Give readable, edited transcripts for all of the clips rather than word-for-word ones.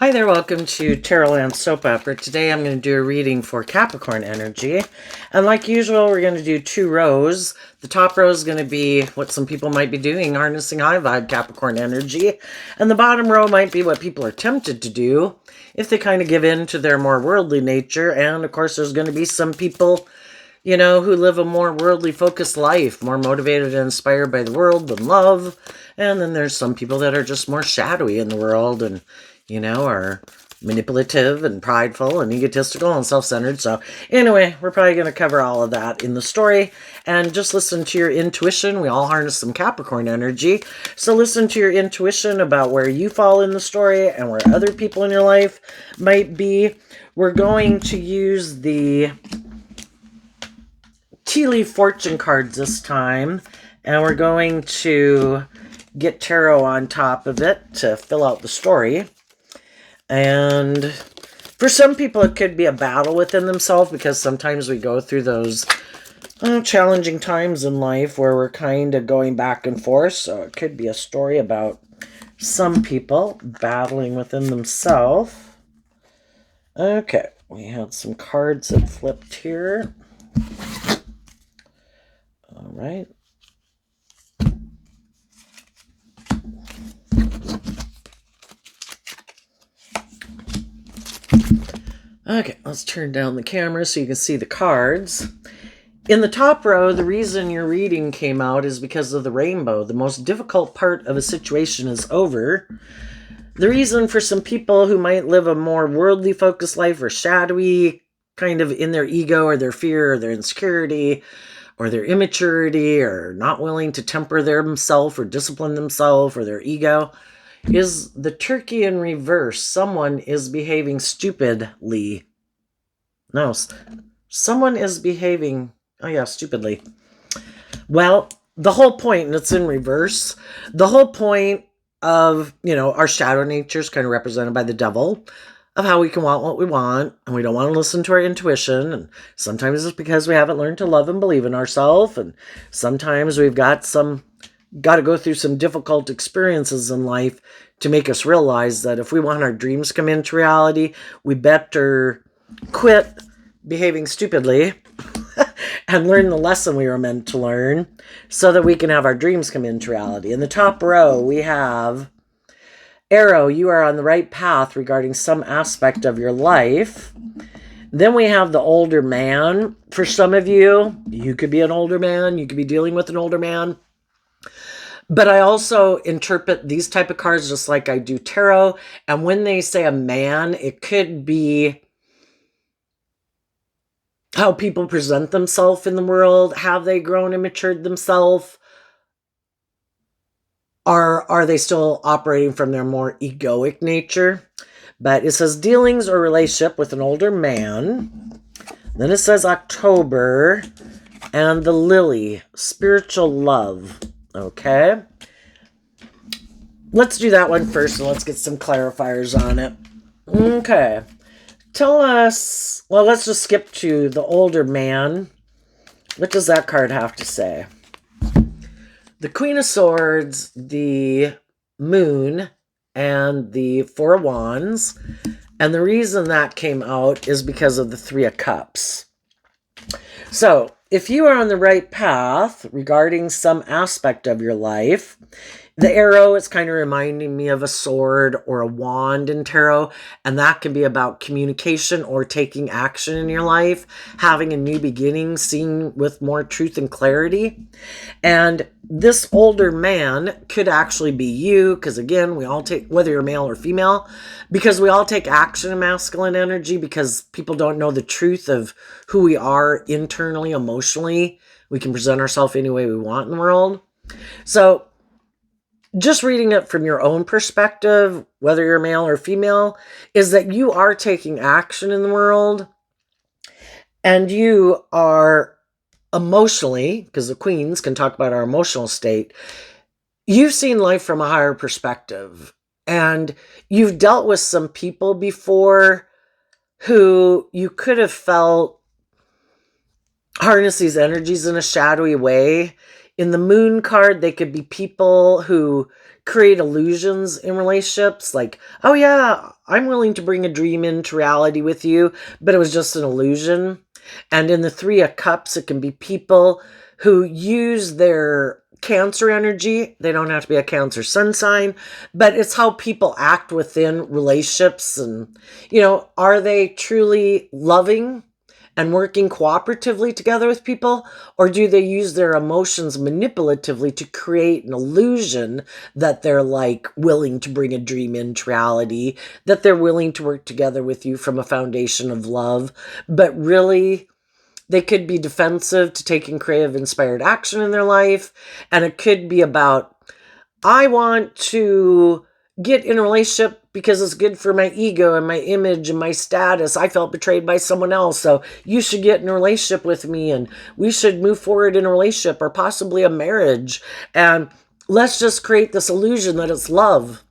Hi there, welcome to Tarotland Soap Opera. Today I'm going to do a reading for Capricorn energy. And like usual, we're going to do 2 rows. The top row is going to be what some people might be doing, harnessing high vibe Capricorn energy. And the bottom row might be what people are tempted to do if they kind of give in to their more worldly nature. And of course, there's going to be some people, you know, who live a more worldly focused life, more motivated and inspired by the world than love. And then there's some people that are just more shadowy in the world and, you know, are manipulative and prideful and egotistical and self-centered. So anyway, we're probably going to cover all of that in the story. And just listen to your intuition. We all harness some Capricorn energy. So listen to your intuition about where you fall in the story and where other people in your life might be. We're going to use the tea leaf fortune cards this time. And we're going to get tarot on top of it to fill out the story. And for some people, it could be a battle within themselves because sometimes we go through those challenging times in life where we're kind of going back and forth. So it could be a story about some people battling within themselves. Okay, we had some cards that flipped here. All right. Okay, let's turn down the camera so you can see the cards. In the top row, the reason your reading came out is because of the rainbow. The most difficult part of a situation is over. The reason for some people who might live a more worldly focused life or shadowy, kind of in their ego or their fear or their insecurity or their immaturity or not willing to temper themselves or discipline themselves or their ego, is the turkey in reverse. Someone is behaving stupidly. No, someone is behaving, stupidly. Well, the whole point, and it's in reverse, the whole point of, our shadow nature is kind of represented by the devil, of how we can want what we want, and we don't want to listen to our intuition, and sometimes it's because we haven't learned to love and believe in ourselves, and sometimes we've got to go through some difficult experiences in life to make us realize that if we want our dreams to come into reality, we better quit behaving stupidly and learn the lesson we were meant to learn so that we can have our dreams come into reality. In the top row, we have arrow, you are on the right path regarding some aspect of your life. Then we have the older man. For some of you, you could be an older man. You could be dealing with an older man. But I also interpret these type of cards just like I do tarot. And when they say a man, it could be how people present themselves in the world. Have they grown and matured themselves? Are they still operating from their more egoic nature? But it says dealings or relationship with an older man. Then it says October and the lily, spiritual love. Okay. Let's do that one first and let's get some clarifiers on it. Okay. Tell us, well, let's just skip to the older man. What does that card have to say? The Queen of Swords, the Moon, and the Four of Wands. And the reason that came out is because of the Three of Cups. So, if you are on the right path regarding some aspect of your life, the arrow is kind of reminding me of a sword or a wand in tarot, and that can be about communication or taking action in your life, having a new beginning, seeing with more truth and clarity. And this older man could actually be you, because again, we all take, whether you're male or female, because we all take action in masculine energy because people don't know the truth of who we are internally, emotionally. We can present ourselves any way we want in the world. So just reading it from your own perspective, whether you're male or female, is that you are taking action in the world and you are emotionally, because the queens can talk about our emotional state, you've seen life from a higher perspective and you've dealt with some people before who you could have felt harness these energies in a shadowy way. In the moon card, they could be people who create illusions in relationships. Like, oh yeah, I'm willing to bring a dream into reality with you, but it was just an illusion. And in the Three of Cups, it can be people who use their Cancer energy. They don't have to be a Cancer sun sign, but it's how people act within relationships. And, are they truly loving and working cooperatively together with people? Or do they use their emotions manipulatively to create an illusion that they're like willing to bring a dream into reality, that they're willing to work together with you from a foundation of love, but really they could be defensive to taking creative, inspired action in their life. And it could be about, I want to get in a relationship because it's good for my ego and my image and my status. I felt betrayed by someone else, so you should get in a relationship with me and we should move forward in a relationship or possibly a marriage. And let's just create this illusion that it's love.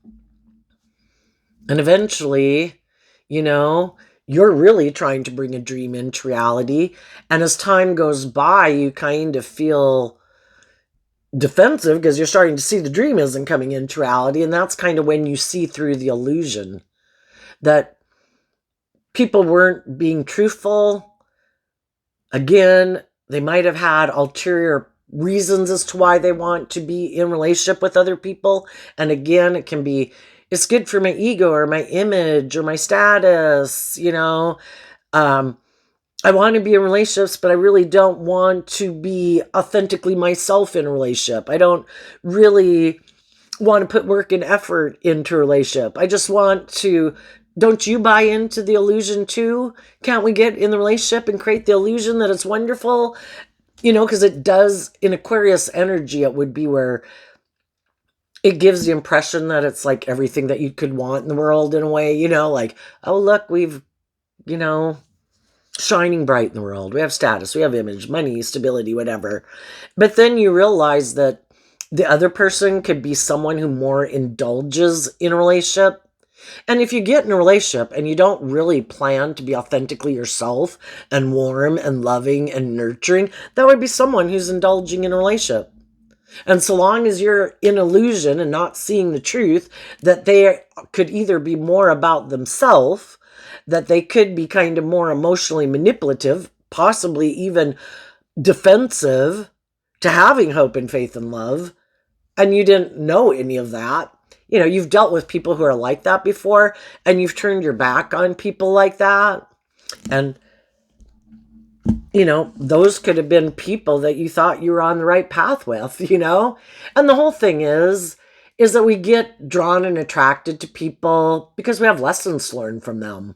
And eventually, you're really trying to bring a dream into reality. And as time goes by, you kind of feel defensive because you're starting to see the dream isn't coming into reality. And that's kind of when you see through the illusion that people weren't being truthful. Again, they might have had ulterior reasons as to why they want to be in relationship with other people. And again, it can be, it's good for my ego or my image or my status, I want to be in relationships, but I really don't want to be authentically myself in a relationship. I don't really want to put work and effort into a relationship. I just want to, don't you buy into the illusion too? Can't we get in the relationship and create the illusion that it's wonderful? Because it does, in Aquarius energy, it would be where it gives the impression that it's like everything that you could want in the world in a way, like, oh, look, we've, shining bright in the world. We have status, we have image, money, stability, whatever. But then you realize that the other person could be someone who more indulges in a relationship. And if you get in a relationship and you don't really plan to be authentically yourself and warm and loving and nurturing, that would be someone who's indulging in a relationship. And so long as you're in illusion and not seeing the truth, that they could either be more about themselves, that they could be kind of more emotionally manipulative, possibly even defensive to having hope and faith and love, and you didn't know any of that. You've dealt with people who are like that before, and you've turned your back on people like that. And, those could have been people that you thought you were on the right path with, And the whole thing is that we get drawn and attracted to people because we have lessons learned from them.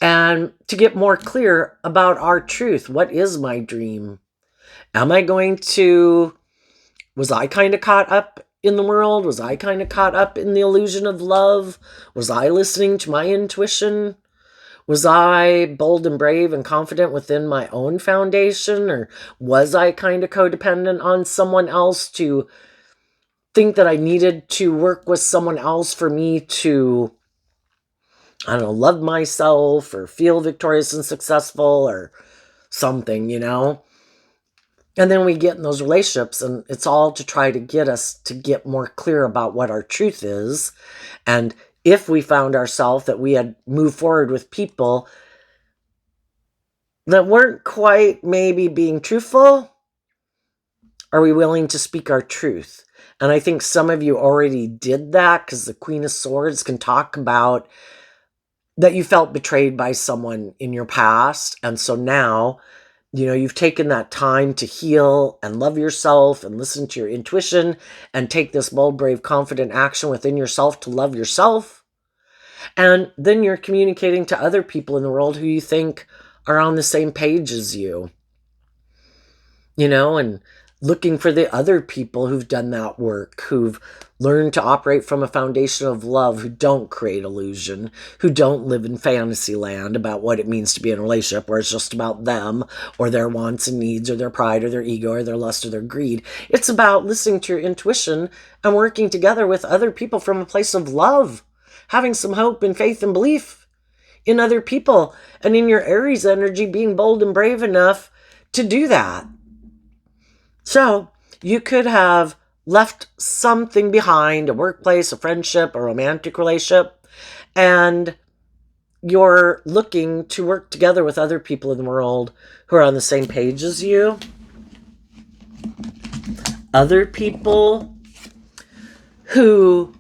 And to get more clear about our truth. What is my dream? Was I kind of caught up in the world? Was I kind of caught up in the illusion of love? Was I listening to my intuition? Was I bold and brave and confident within my own foundation? Or was I kind of codependent on someone else to think that I needed to work with someone else for me to, I don't know, love myself or feel victorious and successful or something, And then we get in those relationships and it's all to try to get us to get more clear about what our truth is. And if we found ourselves that we had moved forward with people that weren't quite maybe being truthful, are we willing to speak our truth? And I think some of you already did that because the Queen of Swords can talk about that you felt betrayed by someone in your past. And so now, you've taken that time to heal and love yourself and listen to your intuition and take this bold, brave, confident action within yourself to love yourself. And then you're communicating to other people in the world who you think are on the same page as you, and looking for the other people who've done that work, who've learned to operate from a foundation of love, who don't create illusion, who don't live in fantasy land about what it means to be in a relationship where it's just about them or their wants and needs or their pride or their ego or their lust or their greed. It's about listening to your intuition and working together with other people from a place of love, having some hope and faith and belief in other people, and in your Aries energy being bold and brave enough to do that. So You could have left something behind, a workplace, a friendship, a romantic relationship, and you're looking to work together with other people in the world who are on the same page as you. Other people who,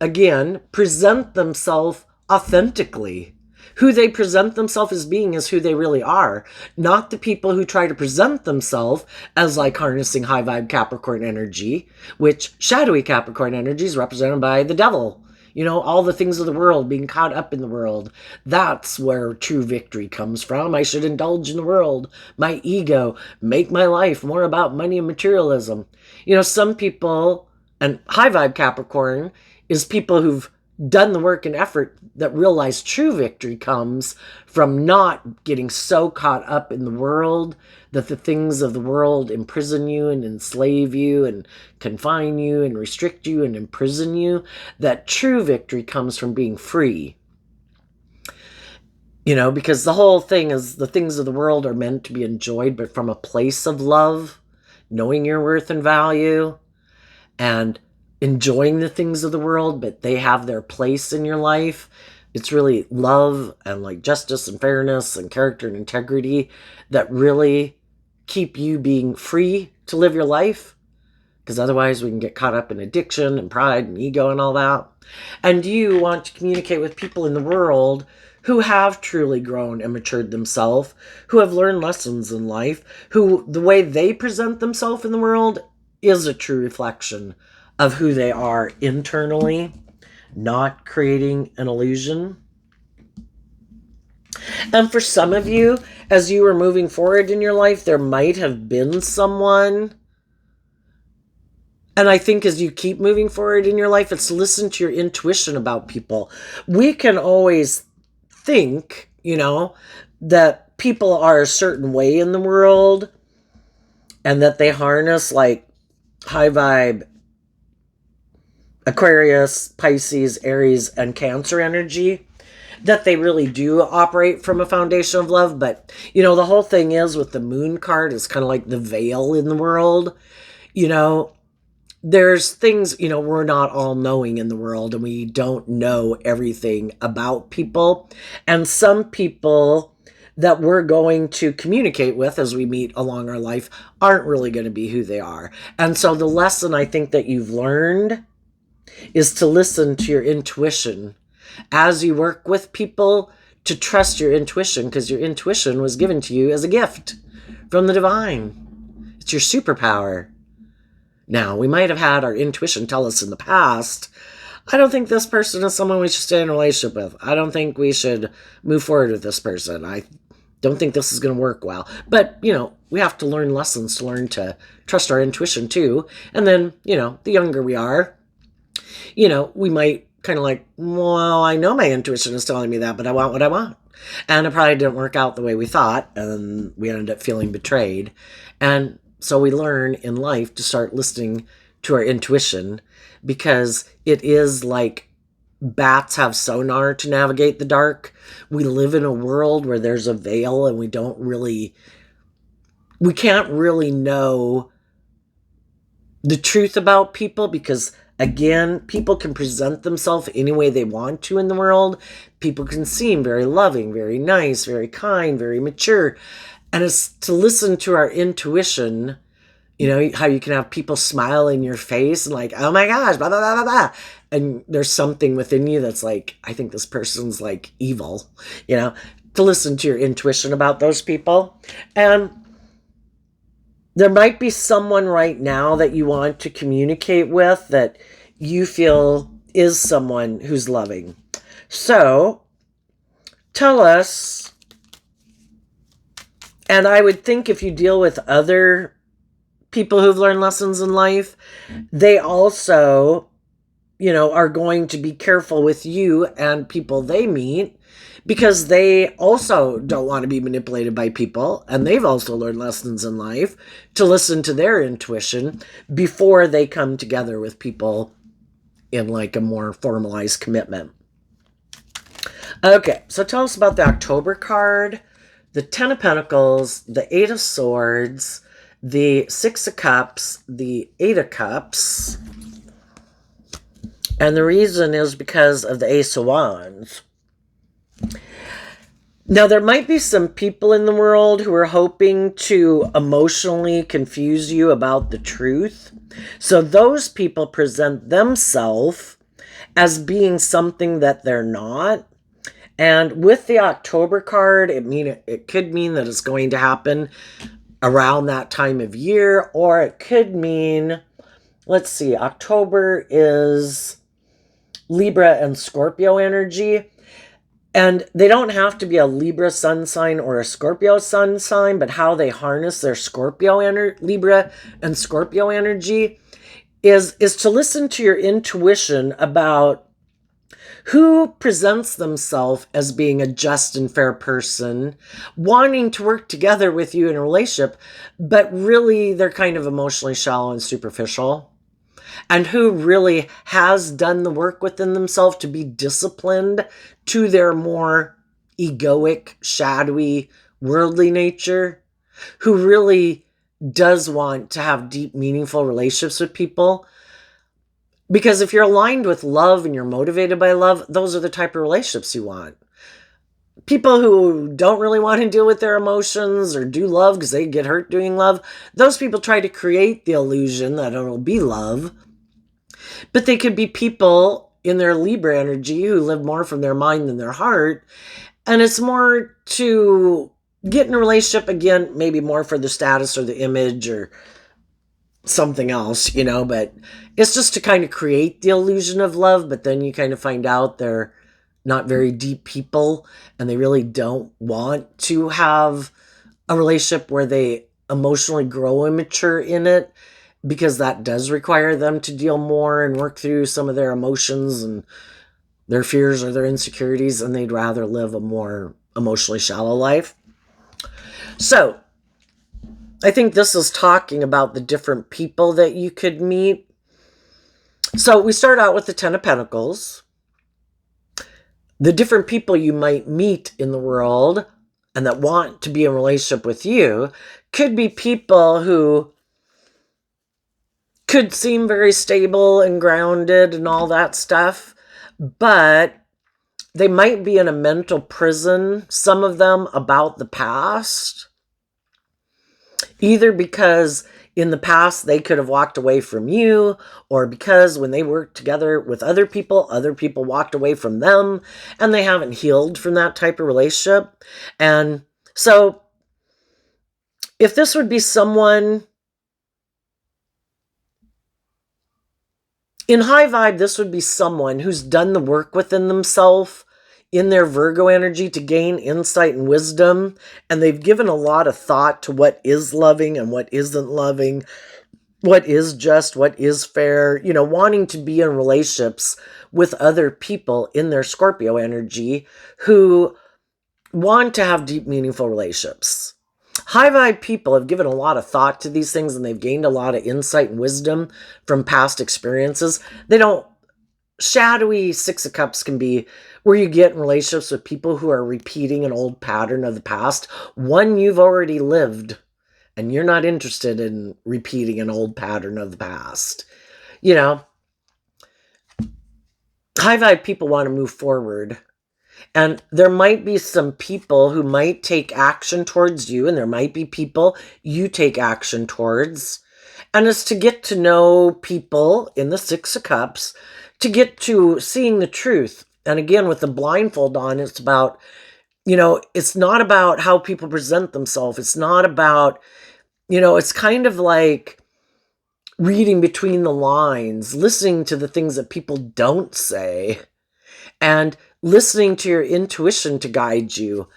again, present themselves authentically. Who they present themselves as being is who they really are. Not the people who try to present themselves as like harnessing high vibe Capricorn energy, which shadowy Capricorn energy is represented by the devil. You know, all the things of the world, being caught up in the world. That's where true victory comes from. I should indulge in the world, my ego, make my life more about money and materialism. You know, some people, and high vibe Capricorn is people who've done the work and effort that realize true victory comes from not getting so caught up in the world that the things of the world imprison you and enslave you and confine you and restrict you and imprison you. That true victory comes from being free. You know, because the whole thing is the things of the world are meant to be enjoyed, but from a place of love, knowing your worth and value, and enjoying the things of the world, but they have their place in your life. It's really love and like justice and fairness and character and integrity that really keep you being free to live your life. Because otherwise we can get caught up in addiction and pride and ego and all that. And you want to communicate with people in the world who have truly grown and matured themselves, who have learned lessons in life, who the way they present themselves in the world is a true reflection of who they are internally, not creating an illusion. And for some of you, as you were moving forward in your life, there might have been someone. And I think as you keep moving forward in your life, it's listen to your intuition about people. We can always think, you know, that people are a certain way in the world and that they harness like high vibe Aquarius, Pisces, Aries, and Cancer energy, that they really do operate from a foundation of love. But, you know, the whole thing is with the moon card is kind of like the veil in the world. You know, there's things, you know, we're not all knowing in the world and we don't know everything about people. And some people that we're going to communicate with as we meet along our life aren't really going to be who they are. And so the lesson I think that you've learned is to listen to your intuition as you work with people, to trust your intuition, because your intuition was given to you as a gift from the divine. It's your superpower. Now, we might have had our intuition tell us in the past, I don't think this person is someone we should stay in a relationship with. I don't think we should move forward with this person. I don't think this is going to work well. But, you know, we have to learn lessons to learn to trust our intuition too. And then, you know, the younger we are, you know, we might kind of like, well, I know my intuition is telling me that, but I want what I want. And it probably didn't work out the way we thought, and we ended up feeling betrayed. And so we learn in life to start listening to our intuition, because it is like bats have sonar to navigate the dark. We live in a world where there's a veil and we can't really know the truth about people, because again, people can present themselves any way they want to in the world. People can seem very loving, very nice, very kind, very mature. And it's to listen to our intuition. You know, how you can have people smile in your face and like, oh my gosh, blah, blah, blah, blah, blah. And there's something within you that's like, I think this person's like evil, you know, to listen to your intuition about those people. And there might be someone right now that you want to communicate with that you feel is someone who's loving. So tell us, and I would think if you deal with other people who've learned lessons in life, they also, you know, are going to be careful with you and people they meet, because they also don't want to be manipulated by people, and they've also learned lessons in life to listen to their intuition before they come together with people in like a more formalized commitment. Okay, so tell us about the October card, the 10 of Pentacles, the 8 of Swords, the Six of Cups, the Eight of Cups, and the reason is because of the Ace of Wands. Now, there might be some people in the world who are hoping to emotionally confuse you about the truth. So those people present themselves as being something that they're not. And with the October card, it could mean that it's going to happen around that time of year, or it could mean, let's see, October is Libra and Scorpio energy. And they don't have to be a Libra sun sign or a Scorpio sun sign, but how they harness their Libra and Scorpio energy is to listen to your intuition about who presents themselves as being a just and fair person, wanting to work together with you in a relationship, but really they're kind of emotionally shallow and superficial, and who really has done the work within themselves to be disciplined to their more egoic, shadowy, worldly nature, who really does want to have deep, meaningful relationships with people. Because if you're aligned with love and you're motivated by love, those are the type of relationships you want. People who don't really want to deal with their emotions or do love because they get hurt doing love, those people try to create the illusion that it'll be love. But they could be people in their Libra energy who live more from their mind than their heart. And it's more to get in a relationship, again, maybe more for the status or the image or something else, but it's just to kind of create the illusion of love. But then you kind of find out they're not very deep people and they really don't want to have a relationship where they emotionally grow and mature in it, because that does require them to deal more and work through some of their emotions and their fears or their insecurities, and they'd rather live a more emotionally shallow life. So I think this is talking about the different people that you could meet. So we start out with the Ten of Pentacles. The different people you might meet in the world and that want to be in a relationship with you could be people who could seem very stable and grounded and all that stuff, but they might be in a mental prison, some of them, about the past. Either because in the past they could have walked away from you, or because when they worked together with other people walked away from them and they haven't healed from that type of relationship. And so if this would be someone in high vibe, this would be someone who's done the work within themselves in their Virgo energy to gain insight and wisdom, and they've given a lot of thought to what is loving and what isn't loving, what is just, what is fair, wanting to be in relationships with other people in their Scorpio energy who want to have deep, meaningful relationships. High vibe people have given a lot of thought to these things and they've gained a lot of insight and wisdom from past experiences. Shadowy Six of Cups can be where you get in relationships with people who are repeating an old pattern of the past, one you've already lived, and you're not interested in repeating an old pattern of the past. High vibe people want to move forward. And there might be some people who might take action towards you, and there might be people you take action towards. And it's to get to know people in the Six of Cups, to get to seeing the truth. And again, with the blindfold on, it's about, it's not about how people present themselves. It's not about, it's kind of like reading between the lines, listening to the things that people don't say, and listening to your intuition to guide you.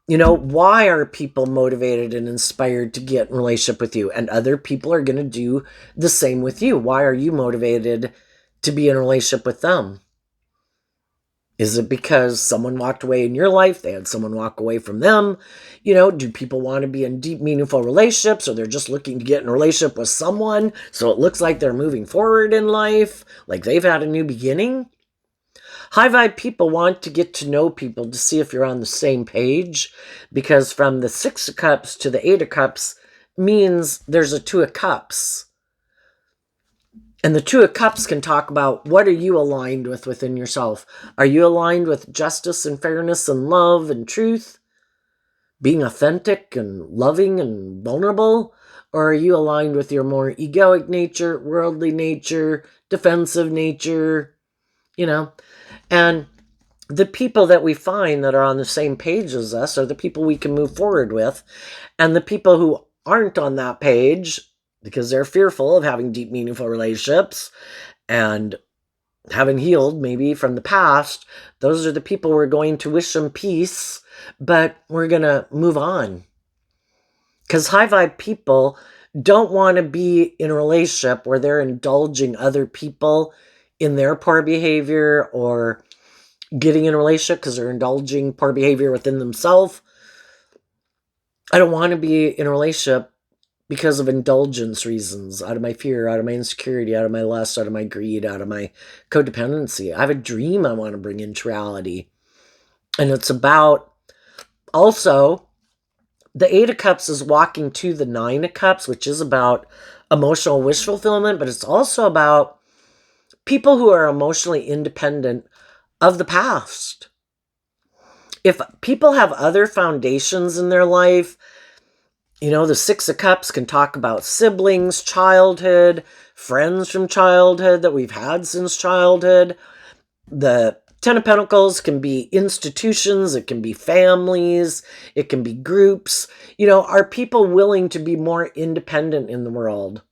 Why are people motivated and inspired to get in relationship with you? And other people are going to do the same with you. Why are you motivated to be in a relationship with them? Is it because someone walked away in your life? They had someone walk away from them? Do people want to be in deep, meaningful relationships, or they're just looking to get in a relationship with someone so it looks like they're moving forward in life, like they've had a new beginning? High vibe people want to get to know people to see if you're on the same page, because from the Six of Cups to the Eight of Cups, means there's a Two of Cups. And the Two of Cups can talk about, what are you aligned with within yourself? Are you aligned with justice and fairness and love and truth? Being authentic and loving and vulnerable? Or are you aligned with your more egoic nature, worldly nature, defensive nature, you know? And the people that we find that are on the same page as us are the people we can move forward with. And the people who aren't on that page, because they're fearful of having deep, meaningful relationships and having healed maybe from the past, those are the people we're going to wish them peace, but we're going to move on. Because high vibe people don't want to be in a relationship where they're indulging other people in their poor behavior, or getting in a relationship because they're indulging poor behavior within themselves. I don't want to be in a relationship because of indulgence reasons, out of my fear, out of my insecurity, out of my lust, out of my greed, out of my codependency. I have a dream I want to bring into reality. And it's about, also, the Eight of Cups is walking to the Nine of Cups, which is about emotional wish fulfillment, but it's also about people who are emotionally independent of the past. If people have other foundations in their life, the Six of Cups can talk about siblings, childhood, friends from childhood that we've had since childhood. The Ten of Pentacles can be institutions, it can be families, it can be groups. Are people willing to be more independent in the world?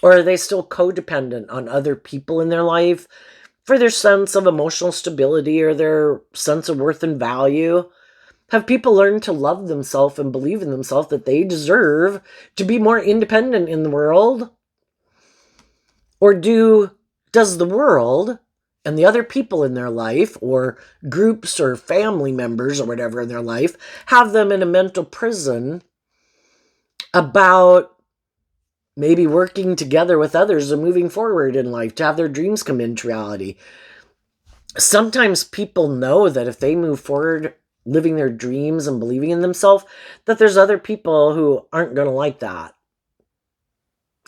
Or are they still codependent on other people in their life for their sense of emotional stability or their sense of worth and value? Have people learned to love themselves and believe in themselves that they deserve to be more independent in the world? Or does the world and the other people in their life, or groups or family members or whatever in their life, have them in a mental prison about maybe working together with others and moving forward in life to have their dreams come into reality? Sometimes people know that if they move forward living their dreams and believing in themselves, that there's other people who aren't going to like that.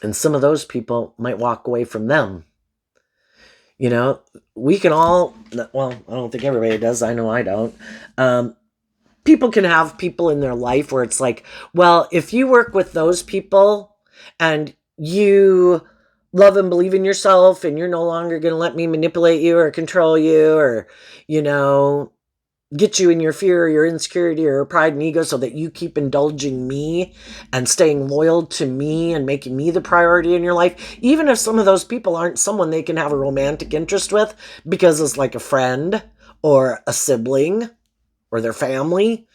And some of those people might walk away from them. We can all, well, I don't think everybody does. I know I don't. People can have people in their life where it's like, well, if you work with those people and you love and believe in yourself and you're no longer going to let me manipulate you or control you or, get you in your fear or your insecurity or pride and ego so that you keep indulging me and staying loyal to me and making me the priority in your life, even if some of those people aren't someone they can have a romantic interest with because it's like a friend or a sibling or their family,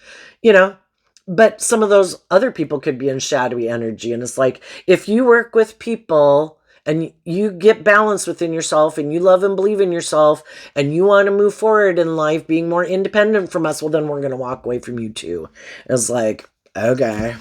but some of those other people could be in shadowy energy. And it's like, if you work with people and you get balance within yourself and you love and believe in yourself and you want to move forward in life being more independent from us, well, then we're going to walk away from you too. It's like, okay.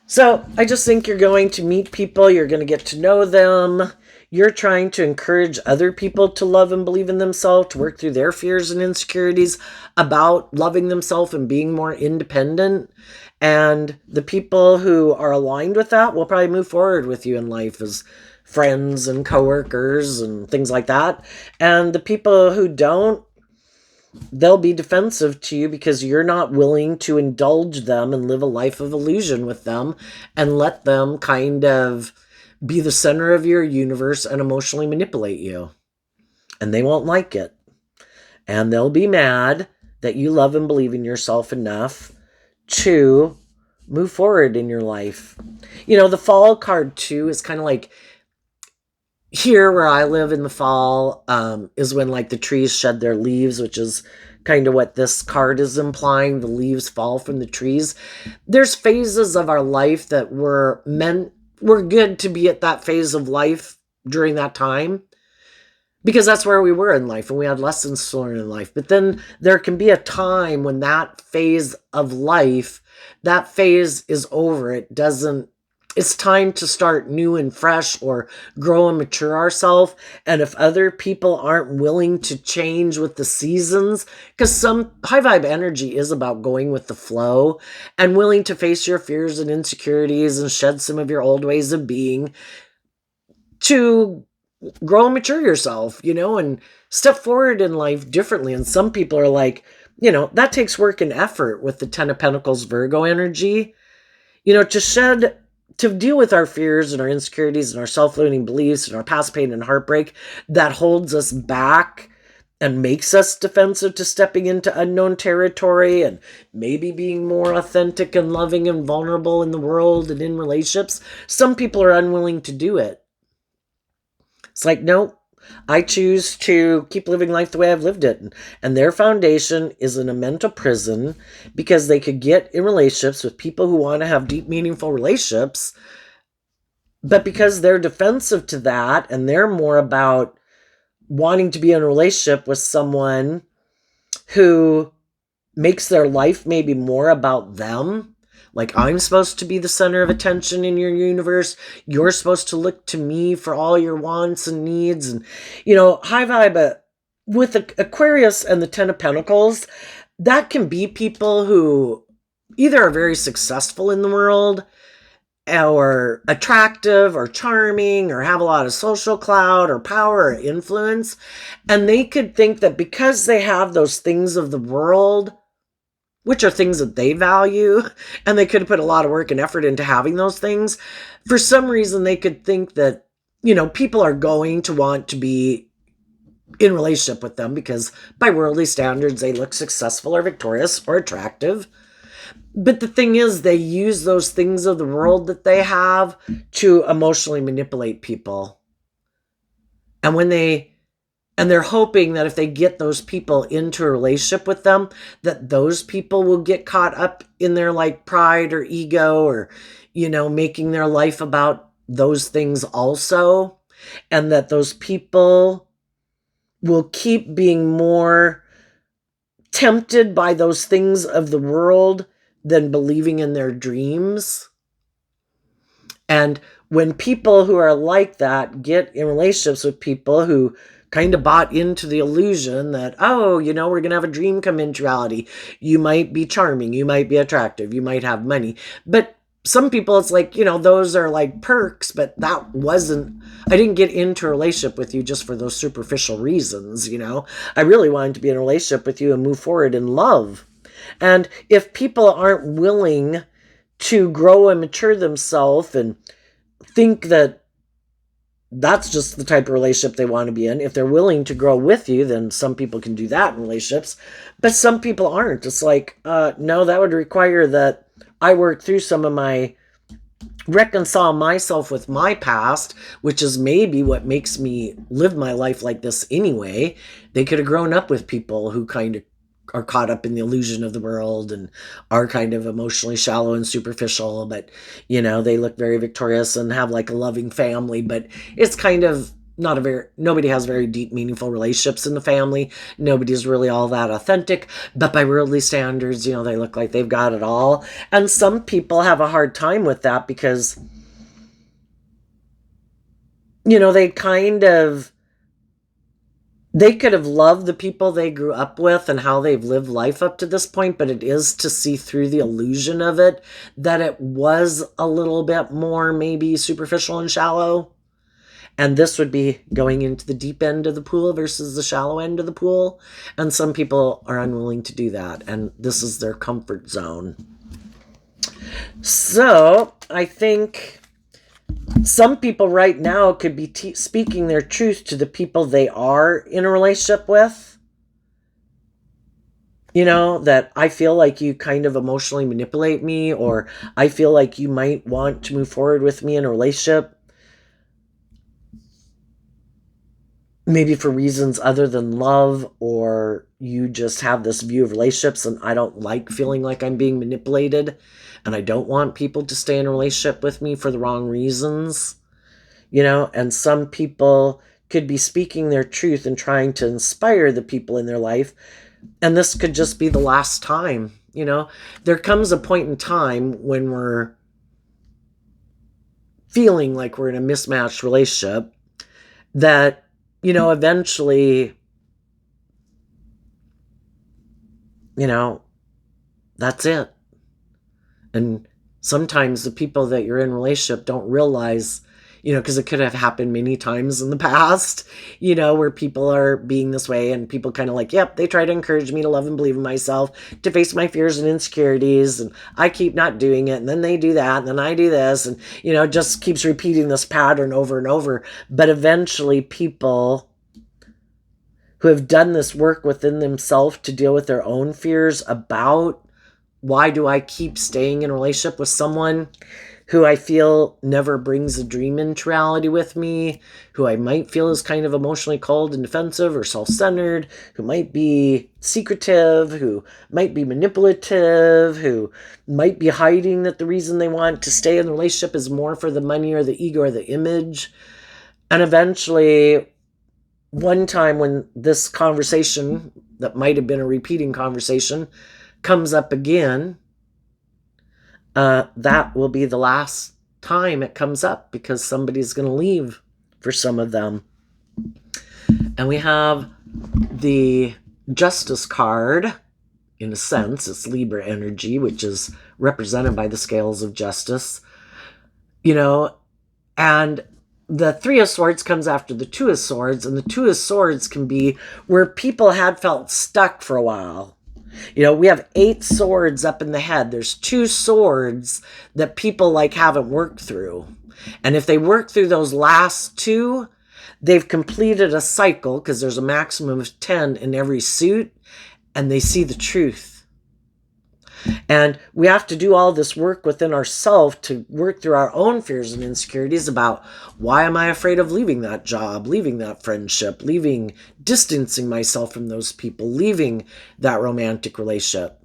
So I just think you're going to meet people, you're going to get to know them. You're trying to encourage other people to love and believe in themselves, to work through their fears and insecurities about loving themselves and being more independent. And the people who are aligned with that will probably move forward with you in life as friends and coworkers and things like that. And the people who don't, they'll be defensive to you because you're not willing to indulge them and live a life of illusion with them and let them kind of be the center of your universe and emotionally manipulate you. And they won't like it. And they'll be mad that you love and believe in yourself enough to move forward in your life. The fall card too is kind of like, here where I live in the fall is when like the trees shed their leaves, which is kind of what this card is implying. The leaves fall from the trees. There's phases of our life that we're good to be at that phase of life during that time, because that's where we were in life and we had lessons to learn in life. But then there can be a time when that phase of life, that phase is over. it's time to start new and fresh or grow and mature ourselves. And if other people aren't willing to change with the seasons, because some high vibe energy is about going with the flow and willing to face your fears and insecurities and shed some of your old ways of being to grow and mature yourself, and step forward in life differently. And some people are like, that takes work and effort with the 10 of Pentacles Virgo energy, to deal with our fears and our insecurities and our self-limiting beliefs and our past pain and heartbreak that holds us back and makes us defensive to stepping into unknown territory and maybe being more authentic and loving and vulnerable in the world and in relationships. Some people are unwilling to do it. It's like, no, I choose to keep living life the way I've lived it. And their foundation is in a mental prison because they could get in relationships with people who want to have deep, meaningful relationships. But because they're defensive to that and they're more about wanting to be in a relationship with someone who makes their life maybe more about them. Like, I'm supposed to be the center of attention in your universe. You're supposed to look to me for all your wants and needs. And, high vibe with Aquarius and the 10 of Pentacles, that can be people who either are very successful in the world or attractive or charming or have a lot of social clout or power or influence. And they could think that because they have those things of the world, which are things that they value, and they could have put a lot of work and effort into having those things. For some reason, they could think that, people are going to want to be in relationship with them because by worldly standards, they look successful or victorious or attractive. But the thing is, they use those things of the world that they have to emotionally manipulate people. And they're hoping that if they get those people into a relationship with them, that those people will get caught up in their pride or ego or, making their life about those things also. And that those people will keep being more tempted by those things of the world than believing in their dreams. And when people who are like that get in relationships with people who kind of bought into the illusion that, we're going to have a dream come into reality. You might be charming. You might be attractive. You might have money. But some people, it's like, those are like perks, but I didn't get into a relationship with you just for those superficial reasons. I really wanted to be in a relationship with you and move forward in love. And if people aren't willing to grow and mature themselves and think that that's just the type of relationship they want to be in. If they're willing to grow with you, then some people can do that in relationships, but some people aren't. It's like, no, that would require that I work through reconcile myself with my past, which is maybe what makes me live my life like this anyway. They could have grown up with people who kind of are caught up in the illusion of the world and are kind of emotionally shallow and superficial, but they look very victorious and have a loving family, but it's kind of nobody has very deep, meaningful relationships in the family. Nobody's really all that authentic, but by worldly standards, they look like they've got it all. And some people have a hard time with that because, they could have loved the people they grew up with and how they've lived life up to this point, but it is to see through the illusion of it, that it was a little bit more maybe superficial and shallow. And this would be going into the deep end of the pool versus the shallow end of the pool. And some people are unwilling to do that. And this is their comfort zone. So I think some people right now could be speaking their truth to the people they are in a relationship with. That I feel like you kind of emotionally manipulate me, or I feel like you might want to move forward with me in a relationship. Maybe for reasons other than love, or you just have this view of relationships and I don't like feeling like I'm being manipulated. And I don't want people to stay in a relationship with me for the wrong reasons, and some people could be speaking their truth and trying to inspire the people in their life. And this could just be the last time, there comes a point in time when we're feeling like we're in a mismatched relationship, that, eventually, that's it. And sometimes the people that you're in a relationship don't realize, because it could have happened many times in the past, where people are being this way and people kind of like, yep, they try to encourage me to love and believe in myself, to face my fears and insecurities, and I keep not doing it, and then they do that, and then I do this, and, it just keeps repeating this pattern over and over. But eventually people who have done this work within themselves to deal with their own fears about, why do I keep staying in a relationship with someone who I feel never brings a dream into reality with me, who I might feel is kind of emotionally cold and defensive or self-centered, who might be secretive, who might be manipulative, who might be hiding that the reason they want to stay in the relationship is more for the money or the ego or the image. And eventually, one time when this conversation, that might have been a repeating conversation, comes up again, that will be the last time it comes up, because somebody's going to leave for some of them. And we have the Justice card. In a sense, it's Libra energy, which is represented by the scales of justice. And the Three of Swords comes after the Two of Swords, and the Two of Swords can be where people had felt stuck for a while. We have 8 swords up in the head. There's 2 swords that people haven't worked through. And if they work through those last 2, they've completed a cycle, because there's a maximum of 10 in every suit, and they see the truth. And we have to do all this work within ourselves to work through our own fears and insecurities about, why am I afraid of leaving that job, leaving that friendship, distancing myself from those people, leaving that romantic relationship.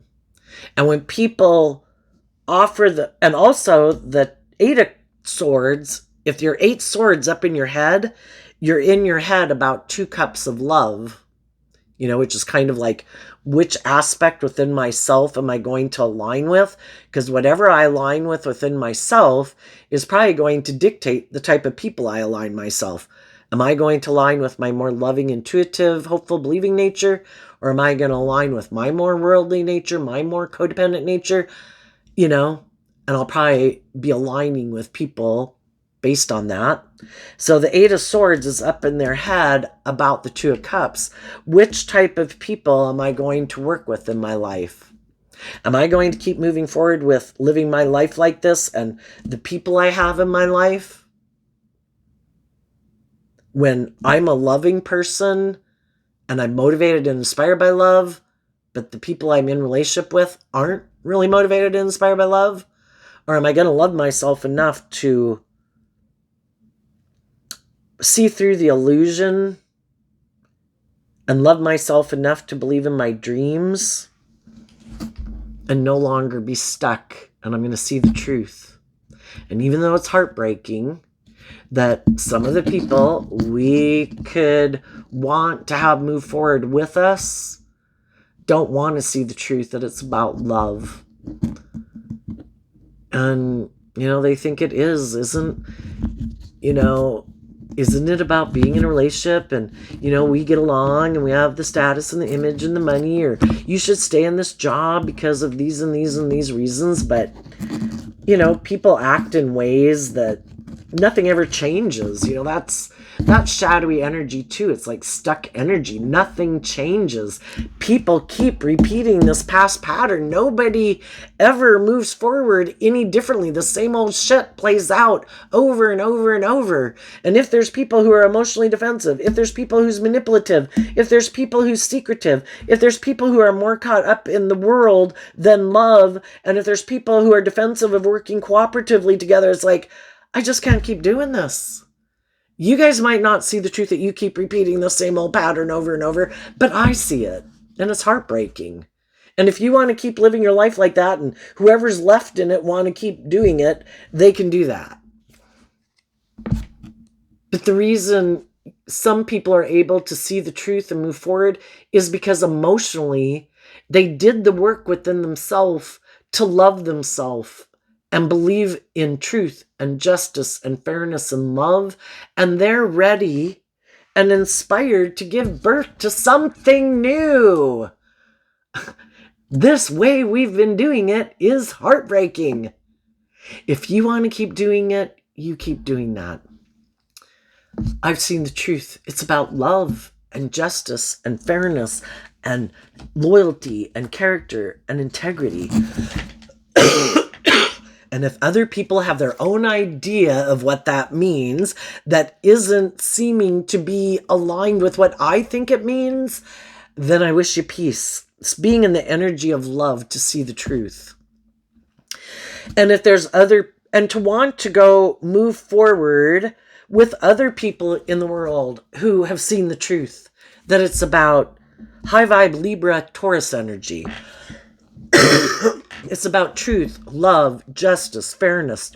And when people offer and also the 8 of Swords, if you're 8 swords up in your head, you're in your head about 2 cups of love, which is kind of like, which aspect within myself am I going to align with? Because whatever I align with within myself is probably going to dictate the type of people I align myself. Am I going to align with my more loving, intuitive, hopeful, believing nature? Or am I going to align with my more worldly nature, my more codependent nature? And I'll probably be aligning with people based on that. So the 8 of Swords is up in their head about the 2 of Cups. Which type of people am I going to work with in my life? Am I going to keep moving forward with living my life like this and the people I have in my life, when I'm a loving person and I'm motivated and inspired by love, but the people I'm in relationship with aren't really motivated and inspired by love? Or am I going to love myself enough to see through the illusion and love myself enough to believe in my dreams and no longer be stuck, and I'm going to see the truth? And even though it's heartbreaking that some of the people we could want to have move forward with us don't want to see the truth, that it's about love. And, they think it isn't it about being in a relationship and, we get along and we have the status and the image and the money, or you should stay in this job because of these and these and these reasons. But, people act in ways that nothing ever changes. That's shadowy energy too. It's like stuck energy. Nothing changes. People keep repeating this past pattern. Nobody ever moves forward any differently. The same old shit plays out over and over and over. And if there's people who are emotionally defensive, if there's people who's manipulative, if there's people who's secretive, if there's people who are more caught up in the world than love, and if there's people who are defensive of working cooperatively together, it's like, I just can't keep doing this. You guys might not see the truth that you keep repeating the same old pattern over and over, but I see it, and it's heartbreaking. And if you want to keep living your life like that, and whoever's left in it want to keep doing it, they can do that. But the reason some people are able to see the truth and move forward is because emotionally they did the work within themselves to love themselves and believe in truth and justice and fairness and love, and they're ready and inspired to give birth to something new. This way we've been doing it is heartbreaking. If you want to keep doing it, you keep doing that. I've seen the truth. It's about love and justice and fairness and loyalty and character and integrity. And if other people have their own idea of what that means that isn't seeming to be aligned with what I think it means, then I wish you peace. It's being in the energy of love to see the truth. And if there's and to want to move forward with other people in the world who have seen the truth, that it's about high vibe Libra Taurus energy. It's about truth, love, justice, fairness,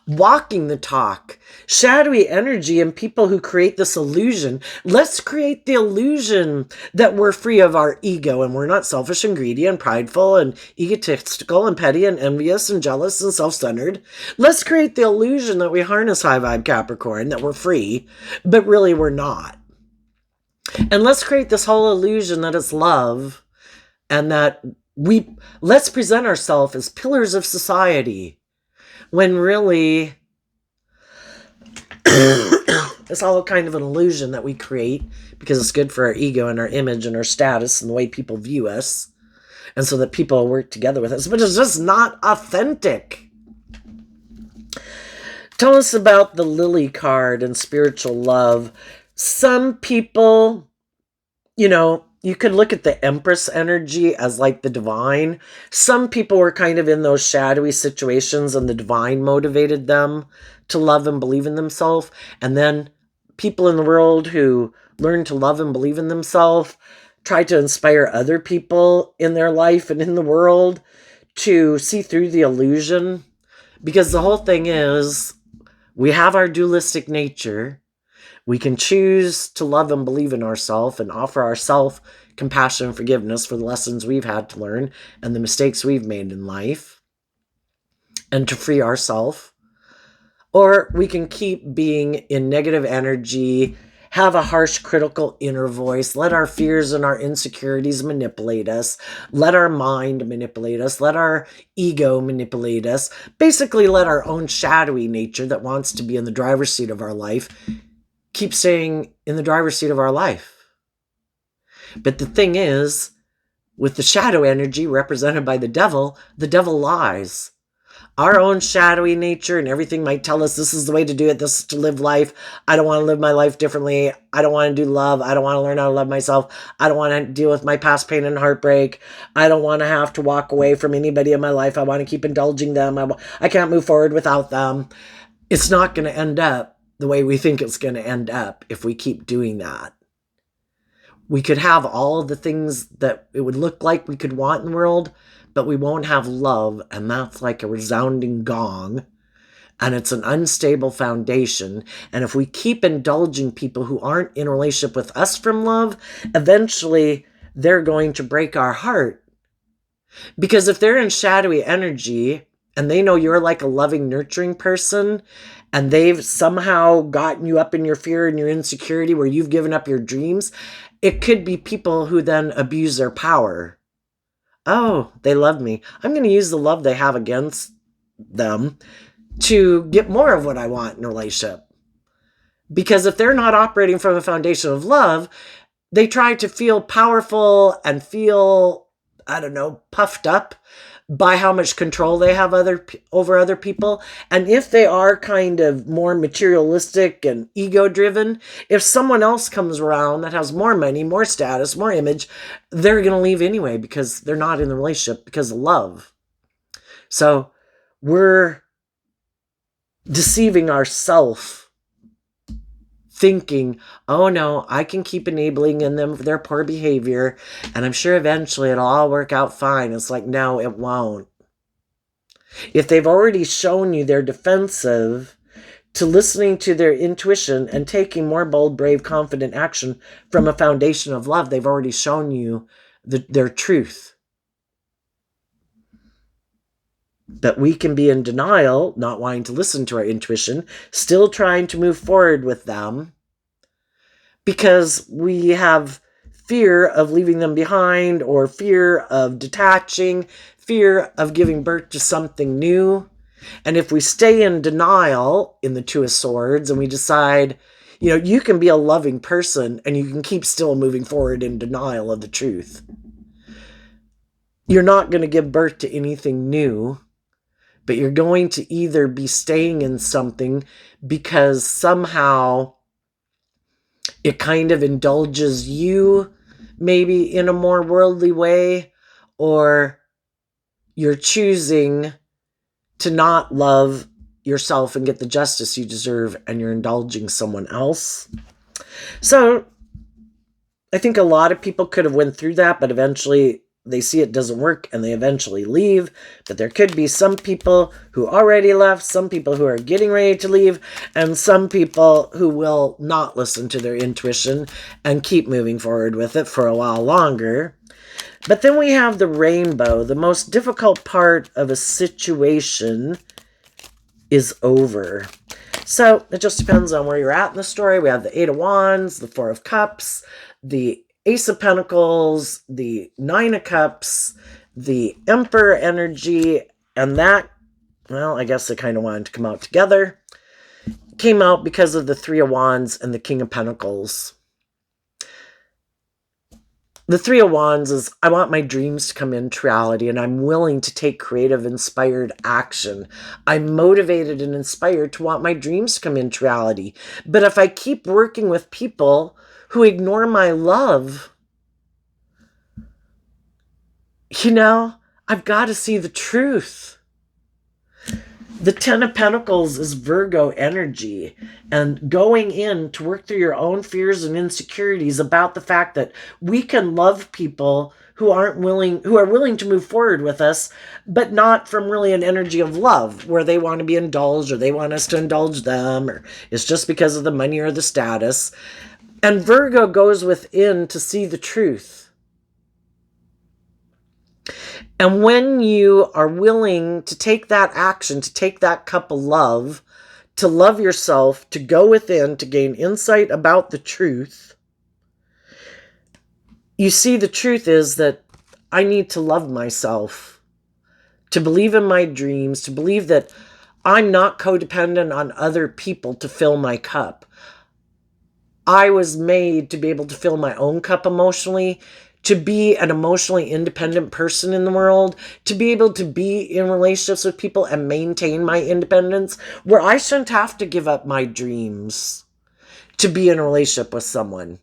walking the talk, shadowy energy, and people who create this illusion. Let's create the illusion that we're free of our ego and we're not selfish and greedy and prideful and egotistical and petty and envious and jealous and self-centered. Let's create the illusion that we harness high vibe Capricorn, that we're free, but really we're not. And let's create this whole illusion that it's love and that let's present ourselves as pillars of society, when really it's all kind of an illusion that we create because it's good for our ego and our image and our status and the way people view us, and so that people work together with us, but it's just not authentic. Tell us about the Lily card and spiritual love. Some people, you could look at the Empress energy as like the divine. Some people were kind of in those shadowy situations and the divine motivated them to love and believe in themselves. And then people in the world who learn to love and believe in themselves try to inspire other people in their life and in the world to see through the illusion. Because the whole thing is, we have our dualistic nature. We can choose to love and believe in ourselves and offer ourselves compassion and forgiveness for the lessons we've had to learn and the mistakes we've made in life, and to free ourselves. Or we can keep being in negative energy, have a harsh, critical inner voice, let our fears and our insecurities manipulate us, let our mind manipulate us, let our ego manipulate us, basically let our own shadowy nature that wants to be in the driver's seat of our life keep staying in the driver's seat of our life. But the thing is, with the shadow energy represented by the devil lies. Our own shadowy nature and everything might tell us this is the way to do it, this is to live life. I don't want to live my life differently. I don't want to do love. I don't want to learn how to love myself. I don't want to deal with my past pain and heartbreak. I don't want to have to walk away from anybody in my life. I want to keep indulging them. I can't move forward without them. It's not going to end up the way we think it's going to end up if we keep doing that. We could have all the things that it would look like we could want in the world, but we won't have love, and that's like a resounding gong, and it's an unstable foundation. And if we keep indulging people who aren't in a relationship with us from love, eventually they're going to break our heart. Because if they're in shadowy energy and they know you're like a loving, nurturing person, and they've somehow gotten you up in your fear and your insecurity where you've given up your dreams, it could be people who then abuse their power. Oh, they love me. I'm going to use the love they have against them to get more of what I want in a relationship. Because if they're not operating from a foundation of love, they try to feel powerful and feel, puffed up by how much control they have over other people. And if they are kind of more materialistic and ego-driven, if someone else comes around that has more money, more status, more image, they're going to leave anyway because they're not in the relationship because of love. So we're deceiving ourselves, thinking, oh no, I can keep enabling in them for their poor behavior, and I'm sure eventually it'll all work out fine. It's like, no, it won't. If they've already shown you they're defensive to listening to their intuition and taking more bold, brave, confident action from a foundation of love, they've already shown you their truth. But we can be in denial, not wanting to listen to our intuition, still trying to move forward with them because we have fear of leaving them behind, or fear of detaching, fear of giving birth to something new. And if we stay in denial in the Two of Swords and we decide, you can be a loving person and you can keep still moving forward in denial of the truth, you're not going to give birth to anything new, but you're going to either be staying in something because somehow it kind of indulges you, maybe in a more worldly way, or you're choosing to not love yourself and get the justice you deserve, and you're indulging someone else. So I think a lot of people could have went through that, but eventually they see it doesn't work and they eventually leave. But there could be some people who already left, some people who are getting ready to leave, and some people who will not listen to their intuition and keep moving forward with it for a while longer. But then we have the rainbow. The most difficult part of a situation is over. So it just depends on where you're at in the story. We have the Eight of Wands, the Four of Cups, the Ace of Pentacles, the Nine of Cups, the Emperor energy, and that, well, I guess they kind of wanted to come out together. Came out because of the Three of Wands and the King of Pentacles. The Three of Wands is, I want my dreams to come into reality, and I'm willing to take creative, inspired action. I'm motivated and inspired to want my dreams to come into reality. But if I keep working with people who ignore my love, I've got to see the truth. The Ten of Pentacles is Virgo energy, and going in to work through your own fears and insecurities about the fact that we can love people who are willing to move forward with us, but not from really an energy of love where they want to be indulged or they want us to indulge them, or it's just because of the money or the status. And Virgo goes within to see the truth. And when you are willing to take that action, to take that cup of love, to love yourself, to go within, to gain insight about the truth, you see the truth is that I need to love myself, to believe in my dreams, to believe that I'm not codependent on other people to fill my cup. I was made to be able to fill my own cup emotionally, to be an emotionally independent person in the world, to be able to be in relationships with people and maintain my independence, where I shouldn't have to give up my dreams to be in a relationship with someone.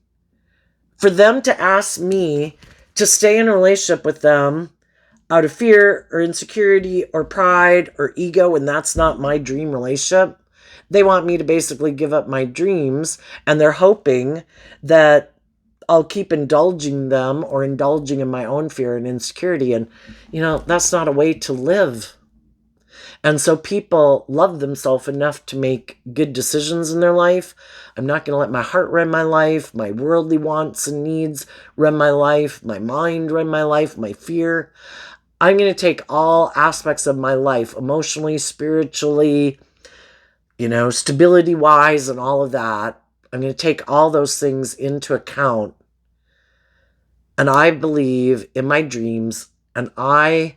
For them to ask me to stay in a relationship with them out of fear or insecurity or pride or ego, and that's not my dream relationship, they want me to basically give up my dreams, and they're hoping that I'll keep indulging them or indulging in my own fear and insecurity. And, that's not a way to live. And so people love themselves enough to make good decisions in their life. I'm not going to let my heart run my life, my worldly wants and needs run my life, my mind run my life, my fear. I'm going to take all aspects of my life, emotionally, spiritually, stability-wise and all of that. I'm going to take all those things into account. And I believe in my dreams, and I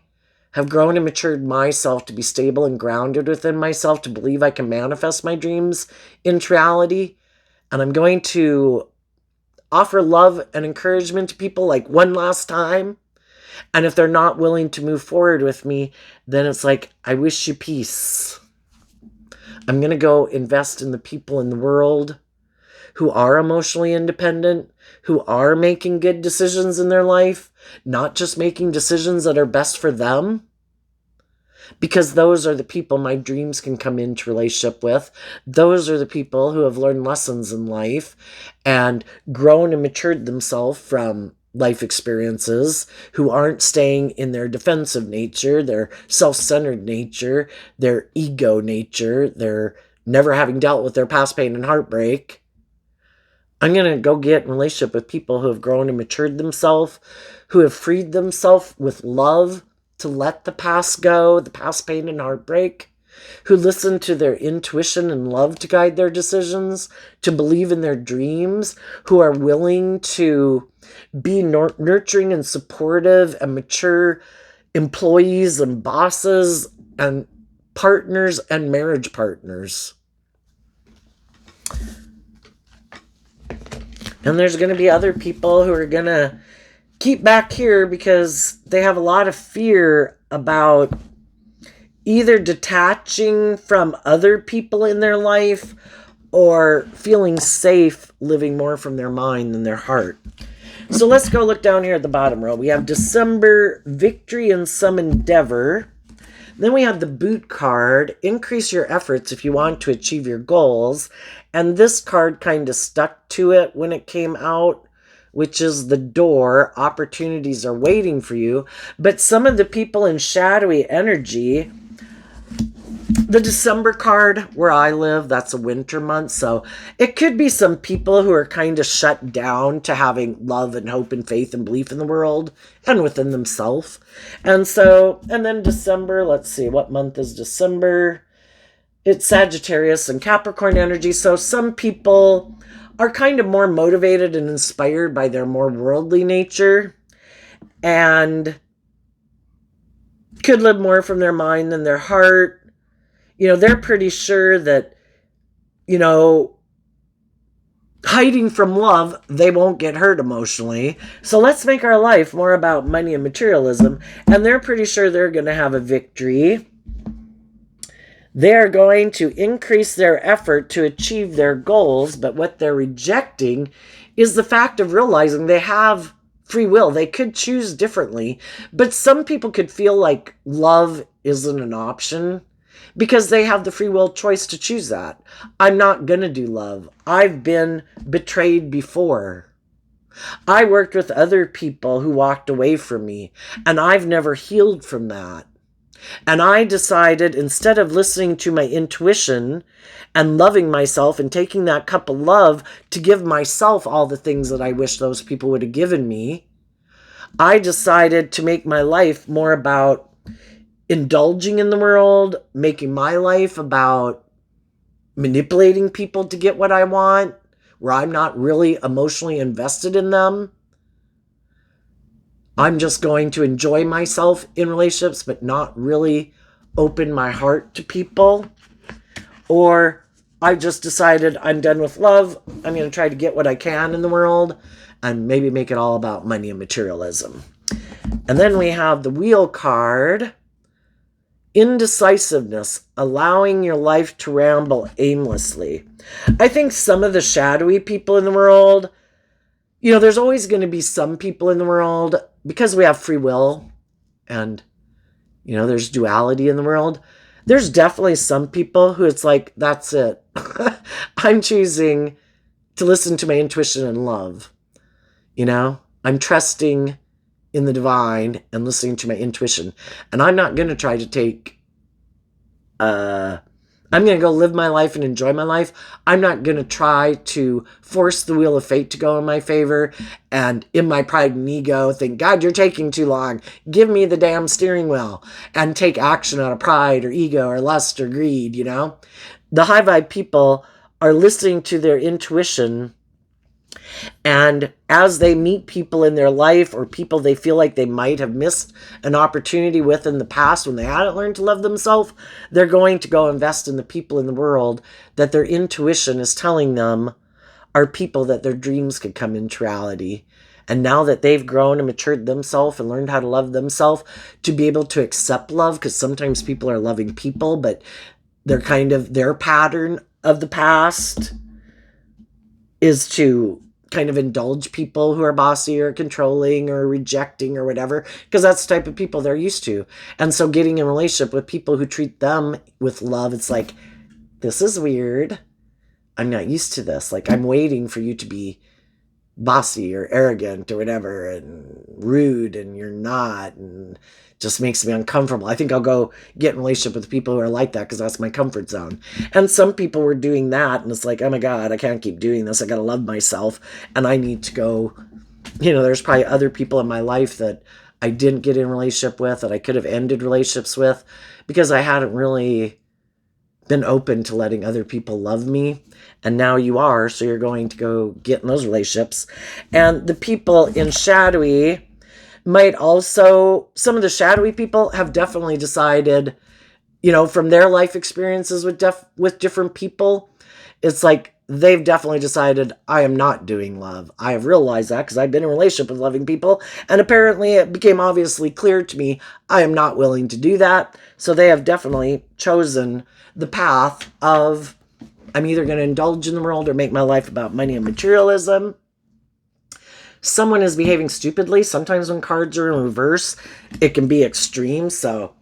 have grown and matured myself to be stable and grounded within myself, to believe I can manifest my dreams into reality. And I'm going to offer love and encouragement to people like one last time. And if they're not willing to move forward with me, then it's like, I wish you peace. I'm going to go invest in the people in the world who are emotionally independent, who are making good decisions in their life, not just making decisions that are best for them. Because those are the people my dreams can come into relationship with. Those are the people who have learned lessons in life and grown and matured themselves from life experiences, who aren't staying in their defensive nature, their self-centered nature, their ego nature, their never having dealt with their past pain and heartbreak. I'm going to go get in relationship with people who have grown and matured themselves, who have freed themselves with love to let the past go, the past pain and heartbreak, who listen to their intuition and love to guide their decisions, to believe in their dreams, who are willing to be nurturing and supportive and mature employees and bosses and partners and marriage partners. And there's going to be other people who are going to keep back here because they have a lot of fear about either detaching from other people in their life or feeling safe living more from their mind than their heart. So let's go look down here at the bottom row. We have December, victory and some endeavor. Then we have the boot card, increase your efforts if you want to achieve your goals. And this card kind of stuck to it when it came out, which is the door. Opportunities are waiting for you. But some of the people in shadowy energy, the December card where I live, that's a winter month. So it could be some people who are kind of shut down to having love and hope and faith and belief in the world and within themselves. And then December, let's see, what month is December? It's Sagittarius and Capricorn energy. So some people are kind of more motivated and inspired by their more worldly nature and could live more from their mind than their heart. They're pretty sure that, hiding from love, they won't get hurt emotionally. So let's make our life more about money and materialism. And they're pretty sure they're going to have a victory. They're going to increase their effort to achieve their goals. But what they're rejecting is the fact of realizing they have free will. They could choose differently. But some people could feel like love isn't an option, because they have the free will choice to choose that. I'm not going to do love. I've been betrayed before. I worked with other people who walked away from me, and I've never healed from that. And I decided, instead of listening to my intuition and loving myself and taking that cup of love to give myself all the things that I wish those people would have given me, I decided to make my life more about indulging in the world, making my life about manipulating people to get what I want, where I'm not really emotionally invested in them. I'm just going to enjoy myself in relationships, but not really open my heart to people. Or I've just decided I'm done with love. I'm going to try to get what I can in the world and maybe make it all about money and materialism. And then we have the wheel card. Indecisiveness, allowing your life to ramble aimlessly. I think some of the shadowy people in the world, there's always going to be some people in the world, because we have free will and, there's duality in the world. There's definitely some people who it's like, that's it. I'm choosing to listen to my intuition and love. I'm trusting in the divine and listening to my intuition. And I'm not going to try to take, I'm going to go live my life and enjoy my life. I'm not going to try to force the wheel of fate to go in my favor and in my pride and ego think, God, you're taking too long. Give me the damn steering wheel, and take action out of pride or ego or lust or greed, The high vibe people are listening to their intuition. And as they meet people in their life or people they feel like they might have missed an opportunity with in the past when they hadn't learned to love themselves, they're going to go invest in the people in the world that their intuition is telling them are people that their dreams could come into reality. And now that they've grown and matured themselves and learned how to love themselves, to be able to accept love, because sometimes people are loving people, but they're kind of, their pattern of the past is to kind of indulge people who are bossy or controlling or rejecting or whatever, because that's the type of people they're used to. And so getting in a relationship with people who treat them with love, it's like, this is weird. I'm not used to this. Like, I'm waiting for you to be bossy or arrogant or whatever and rude, and you're not, and just makes me uncomfortable. I think I'll go get in a relationship with people who are like that because that's my comfort zone. And some people were doing that, and it's like, oh my God, I can't keep doing this. I got to love myself, and I need to go, there's probably other people in my life that I didn't get in a relationship with, that I could have ended relationships with because I hadn't really been open to letting other people love me. And now you are, so you're going to go get in those relationships. And the people in shadowy might also, some of the shadowy people have definitely decided, you know, from their life experiences with different people, it's like they've definitely decided, I am not doing love. I have realized that because I've been in a relationship with loving people, and apparently it became obviously clear to me I am not willing to do that. So they have definitely chosen the path of, I'm either going to indulge in the world or make my life about money and materialism. Someone is behaving stupidly. Sometimes when cards are in reverse, it can be extreme. So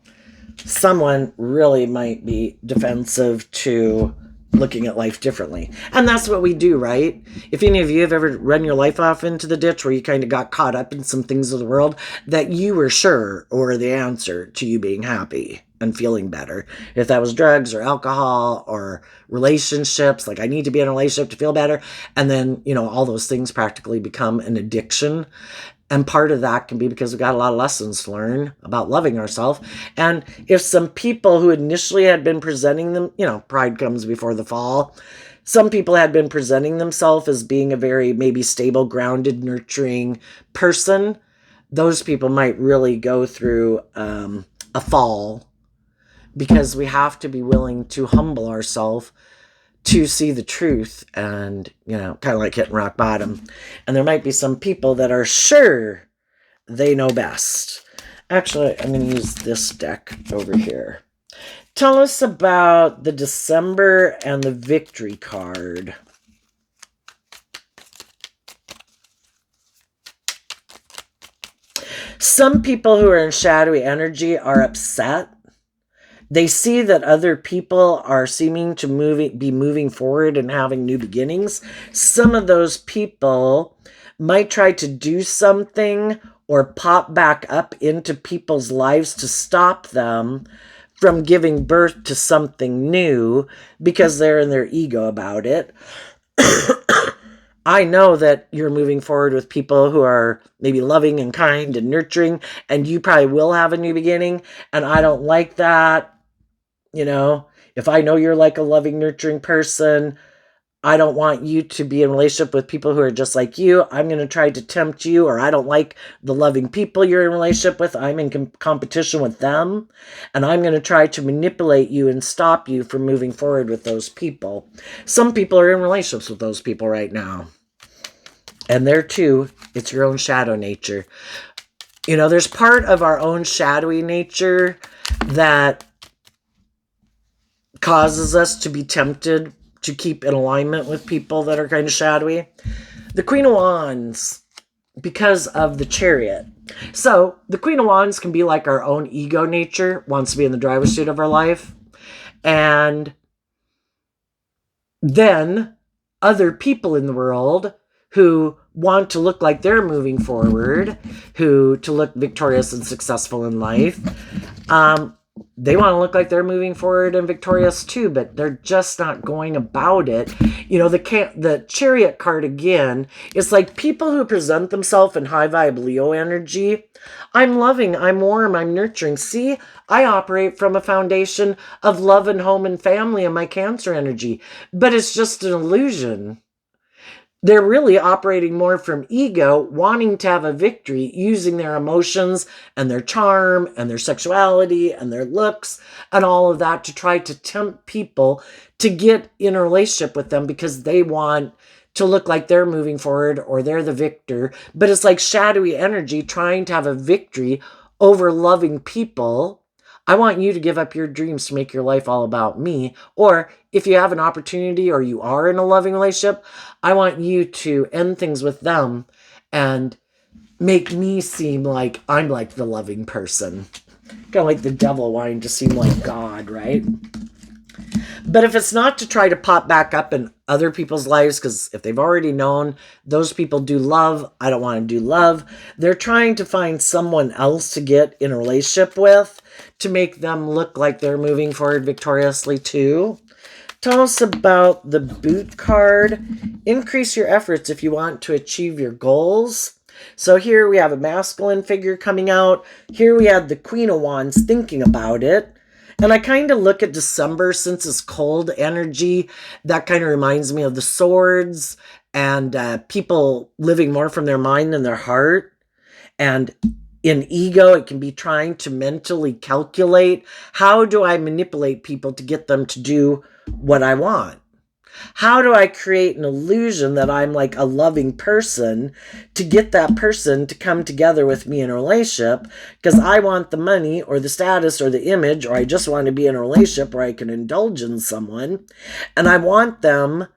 someone really might be defensive to looking at life differently. And that's what we do, right? If any of you have ever run your life off into the ditch where you kind of got caught up in some things of the world that you were sure were the answer to you being happy and feeling better. If that was drugs or alcohol or relationships, like I need to be in a relationship to feel better. And then, you know, all those things practically become an addiction. And part of that can be because we've got a lot of lessons to learn about loving ourselves. And if some people who initially had been presenting them, you know, pride comes before the fall. Some people had been presenting themselves as being a very maybe stable, grounded, nurturing person. Those people might really go through a fall, because we have to be willing to humble ourselves to see the truth and, you know, kind of like hitting rock bottom. And there might be some people that are sure they know best. Actually, I'm going to use this deck over here. Tell us about the December and the Victory card. Some people who are in shadowy energy are upset. They see that other people are seeming to be moving forward and having new beginnings. Some of those people might try to do something or pop back up into people's lives to stop them from giving birth to something new because they're in their ego about it. I know that you're moving forward with people who are maybe loving and kind and nurturing, and you probably will have a new beginning, and I don't like that. You know, if I know you're like a loving, nurturing person, I don't want you to be in a relationship with people who are just like you. I'm going to try to tempt you, or I don't like the loving people you're in a relationship with. I'm in competition with them, and I'm going to try to manipulate you and stop you from moving forward with those people. Some people are in relationships with those people right now. And there too, it's your own shadow nature. You know, there's part of our own shadowy nature that causes us to be tempted to keep in alignment with people that are kind of shadowy. The Queen of Wands, because of the Chariot. So the Queen of Wands can be like our own ego nature, wants to be in the driver's seat of our life. And then other people in the world who want to look like they're moving forward, who to look victorious and successful in life, they want to look like they're moving forward and victorious too, but they're just not going about it. You know, the Chariot card again is like people who present themselves in high vibe Leo energy. I'm loving, I'm warm, I'm nurturing. See, I operate from a foundation of love and home and family in my Cancer energy, but it's just an illusion. They're really operating more from ego, wanting to have a victory, using their emotions and their charm and their sexuality and their looks and all of that to try to tempt people to get in a relationship with them because they want to look like they're moving forward or they're the victor. But it's like shadowy energy trying to have a victory over loving people. I want you to give up your dreams to make your life all about me. Or if you have an opportunity or you are in a loving relationship, I want you to end things with them and make me seem like I'm like the loving person. Kind of like the devil wanting to seem like God, right? But if it's not to try to pop back up in other people's lives, because if they've already known those people do love, I don't want to do love. They're trying to find someone else to get in a relationship with to make them look like they're moving forward victoriously too. Tell us about the Boot card. Increase your efforts if you want to achieve your goals. So here we have a masculine figure coming out. Here we have the Queen of Wands thinking about it. And I kind of look at December, since it's cold energy. That kind of reminds me of the swords and people living more from their mind than their heart. And in ego, it can be trying to mentally calculate, how do I manipulate people to get them to do what I want? How do I create an illusion that I'm like a loving person to get that person to come together with me in a relationship? Because I want the money or the status or the image, or I just want to be in a relationship where I can indulge in someone. And I want them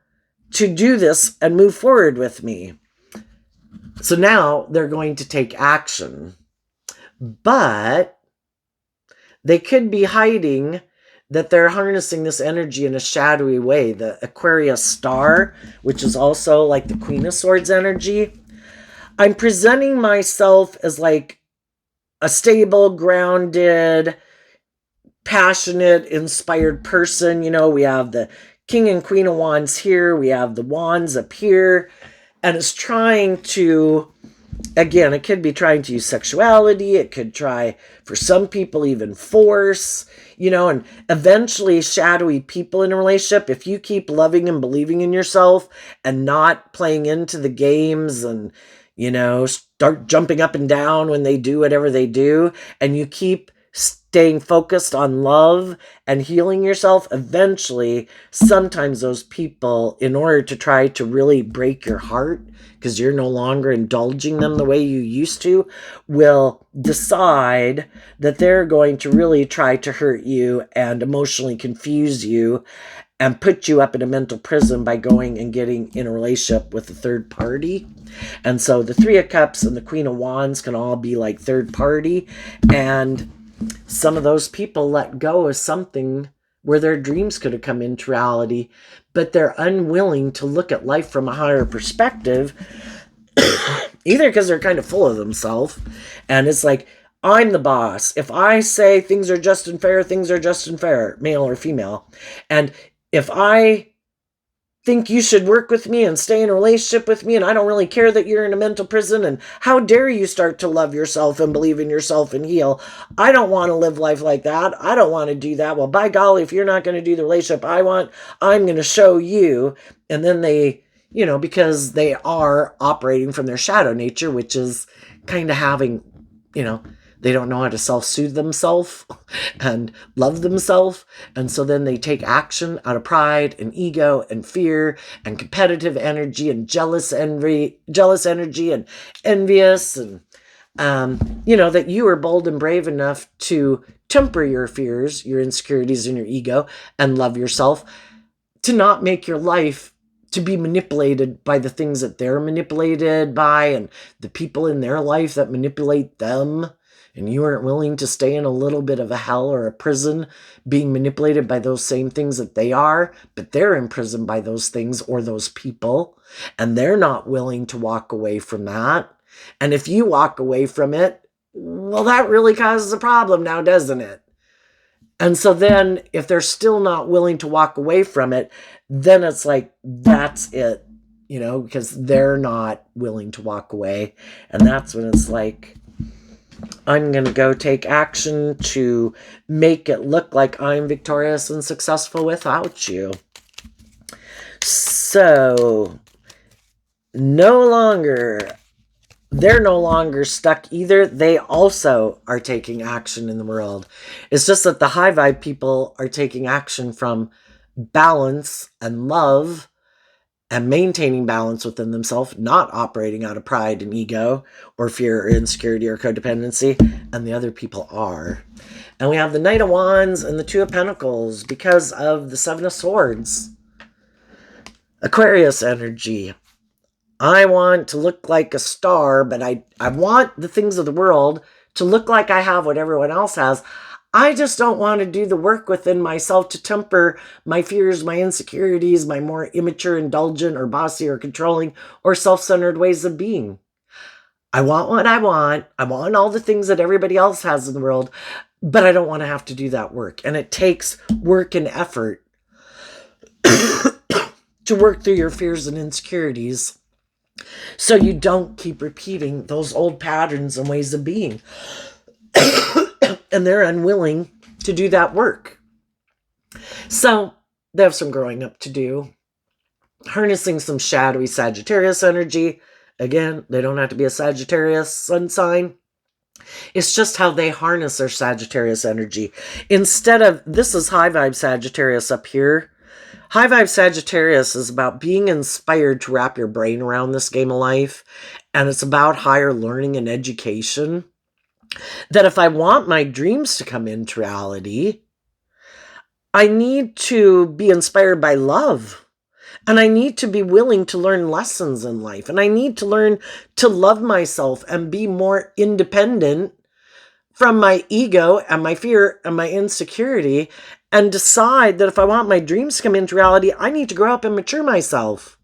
to do this and move forward with me. So now they're going to take action. But they could be hiding that they're harnessing this energy in a shadowy way. The Aquarius star, which is also like the Queen of Swords energy. I'm presenting myself as like a stable, grounded, passionate, inspired person. You know, we have the King and Queen of Wands here. We have the Wands up here. And it's trying to, again, it could be trying to use sexuality. It could try, for some people, even force, you know, and eventually shadowy people in a relationship. If you keep loving and believing in yourself and not playing into the games and, you know, start jumping up and down when they do whatever they do, and you keep staying focused on love and healing yourself, eventually, sometimes those people, in order to try to really break your heart, because you're no longer indulging them the way you used to, will decide that they're going to really try to hurt you and emotionally confuse you and put you up in a mental prison by going and getting in a relationship with a third party. And so the Three of Cups and the Queen of Wands can all be like third party. And some of those people let go of something where their dreams could have come into reality, but they're unwilling to look at life from a higher perspective, either because they're kind of full of themselves, and it's like, I'm the boss. If I say things are just and fair, things are just and fair, male or female. And if I think you should work with me and stay in a relationship with me, and I don't really care that you're in a mental prison, and how dare you start to love yourself and believe in yourself and heal. I don't want to live life like that. I don't want to do that. Well, by golly, if you're not going to do the relationship I want, I'm going to show you. And then they, you know, because they are operating from their shadow nature, which is kind of having, you know, they don't know how to self-soothe themselves and love themselves. And so then they take action out of pride and ego and fear and competitive energy and jealous energy and envious. And, you know, that you are bold and brave enough to temper your fears, your insecurities, and your ego, and love yourself, to not make your life to be manipulated by the things that they're manipulated by and the people in their life that manipulate them. And you aren't willing to stay in a little bit of a hell or a prison being manipulated by those same things that they are, but they're imprisoned by those things or those people, and they're not willing to walk away from that. And if you walk away from it, well, that really causes a problem now, doesn't it? And so then if they're still not willing to walk away from it, then it's like, that's it, you know, because they're not willing to walk away. And that's when it's like, I'm going to go take action to make it look like I'm victorious and successful without you. So, they're no longer stuck either. They also are taking action in the world. It's just that the high vibe people are taking action from balance and love and maintaining balance within themselves, not operating out of pride and ego or fear or insecurity or codependency, and the other people are. And we have the Knight of Wands and the Two of Pentacles because of the Seven of Swords. Aquarius energy. I want to look like a star, but I want the things of the world to look like I have what everyone else has. I just don't want to do the work within myself to temper my fears, my insecurities, my more immature, indulgent, or bossy, or controlling, or self-centered ways of being. I want what I want. I want all the things that everybody else has in the world, but I don't want to have to do that work. And it takes work and effort to work through your fears and insecurities So you don't keep repeating those old patterns and ways of being. And they're unwilling to do that work. So they have some growing up to do, harnessing some shadowy Sagittarius energy. Again, they don't have to be a Sagittarius sun sign. It's just how they harness their Sagittarius energy. Instead of, this is high vibe Sagittarius up here. High vibe Sagittarius is about being inspired to wrap your brain around this game of life. And it's about higher learning and education. That if I want my dreams to come into reality, I need to be inspired by love. And I need to be willing to learn lessons in life. And I need to learn to love myself and be more independent from my ego and my fear and my insecurity, and decide that if I want my dreams to come into reality, I need to grow up and mature myself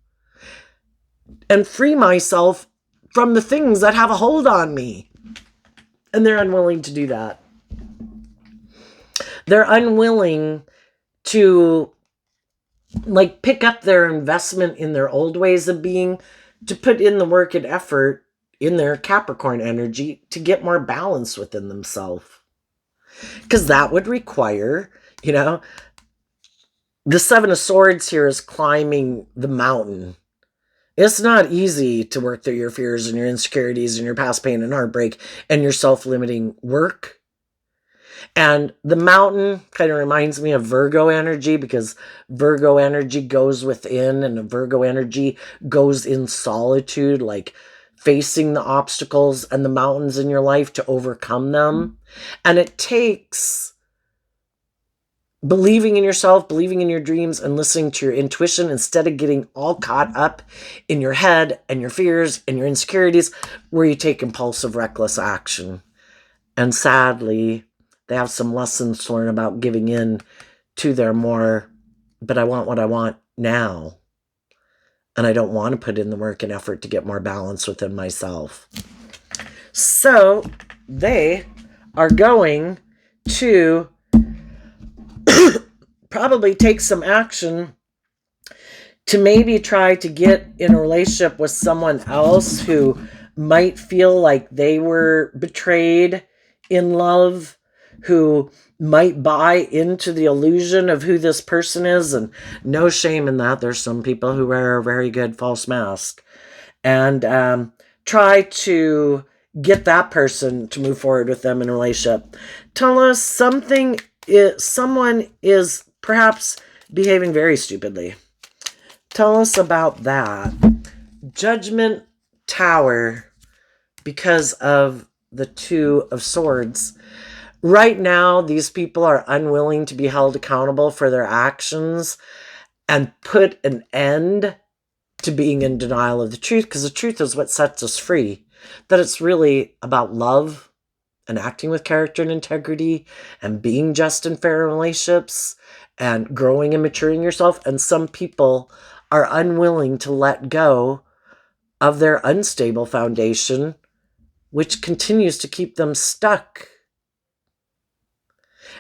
and free myself from the things that have a hold on me. And they're unwilling to do that. They're unwilling to pick up their investment in their old ways of being, to put in the work and effort in their Capricorn energy to get more balance within themselves. Because that would require, the Seven of Swords here is climbing the mountain. It's not easy to work through your fears and your insecurities and your past pain and heartbreak and your self-limiting work. And the mountain kind of reminds me of Virgo energy, because Virgo energy goes within, and the Virgo energy goes in solitude, like facing the obstacles and the mountains in your life to overcome them. And it takes believing in yourself, believing in your dreams, and listening to your intuition instead of getting all caught up in your head and your fears and your insecurities, where you take impulsive, reckless action. And sadly, they have some lessons to learn about giving in to their more, but I want what I want now. And I don't want to put in the work and effort to get more balance within myself. So they are going to probably take some action to maybe try to get in a relationship with someone else who might feel like they were betrayed in love, who might buy into the illusion of who this person is. And no shame in that. There's some people who wear a very good false mask. And try to get that person to move forward with them in a relationship. Tell us someone is perhaps behaving very stupidly. Tell us about that. Judgment Tower, because of the Two of Swords. Right now, these people are unwilling to be held accountable for their actions and put an end to being in denial of the truth, because the truth is what sets us free. That it's really about love and acting with character and integrity and being just and fair in relationships and growing and maturing yourself. And some people are unwilling to let go of their unstable foundation, which continues to keep them stuck.